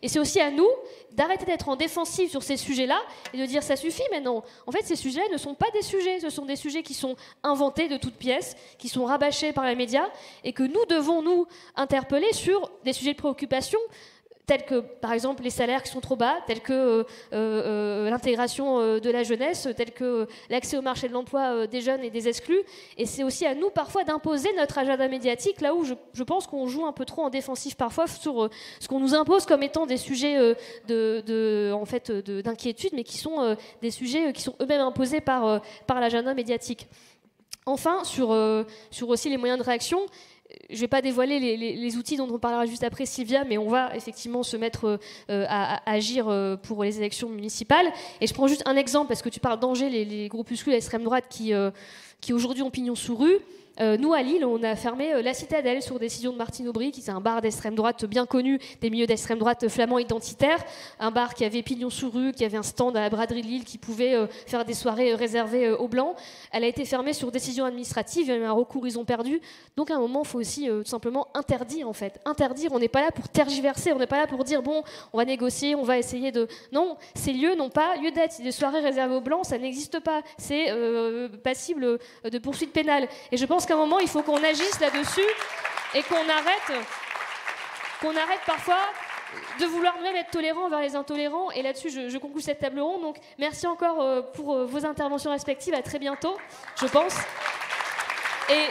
Et c'est aussi à nous d'arrêter d'être en défensive sur ces sujets-là et de dire ça suffit maintenant. En fait, ces sujets ne sont pas des sujets, ce sont des sujets qui sont inventés de toutes pièces, qui sont rabâchés par les médias, et que nous devons nous interpeller sur des sujets de préoccupation tels que, par exemple, les salaires qui sont trop bas, tels que l'intégration de la jeunesse, tels que l'accès au marché de l'emploi des jeunes et des exclus. Et c'est aussi à nous, parfois, d'imposer notre agenda médiatique, là où je pense qu'on joue un peu trop en défensif, parfois, sur ce qu'on nous impose comme étant des sujets d'inquiétude, mais qui sont des sujets qui sont eux-mêmes imposés par l'agenda médiatique. Enfin, sur aussi les moyens de réaction, je ne vais pas dévoiler les outils dont on parlera juste après, Sylvia, mais on va effectivement se mettre à agir pour les élections municipales. Et je prends juste un exemple, parce que tu parles d'Angers, les groupuscules d'extrême droite qui aujourd'hui ont pignon sur rue. Nous, à Lille, on a fermé la Citadelle sur décision de Martine Aubry, qui est un bar d'extrême droite bien connu des milieux d'extrême droite flamands identitaires, un bar qui avait pignon sur rue, qui avait un stand à la braderie de Lille, qui pouvait faire des soirées réservées aux Blancs. Elle a été fermée sur décision administrative, il y a eu un recours, ils ont perdu. Donc à un moment, il faut aussi tout simplement interdire, en fait. Interdire, on n'est pas là pour tergiverser, on n'est pas là pour dire, bon, on va négocier, on va essayer de... Non, ces lieux n'ont pas lieu d'être. Des soirées réservées aux Blancs, ça n'existe pas. C'est passible de poursuite pénale. Et je pense qu'à un moment, il faut qu'on agisse là-dessus et qu'on arrête parfois de vouloir même être tolérant envers les intolérants. Et là-dessus, je conclue cette table ronde. Donc, merci encore pour vos interventions respectives. À très bientôt, je pense. Et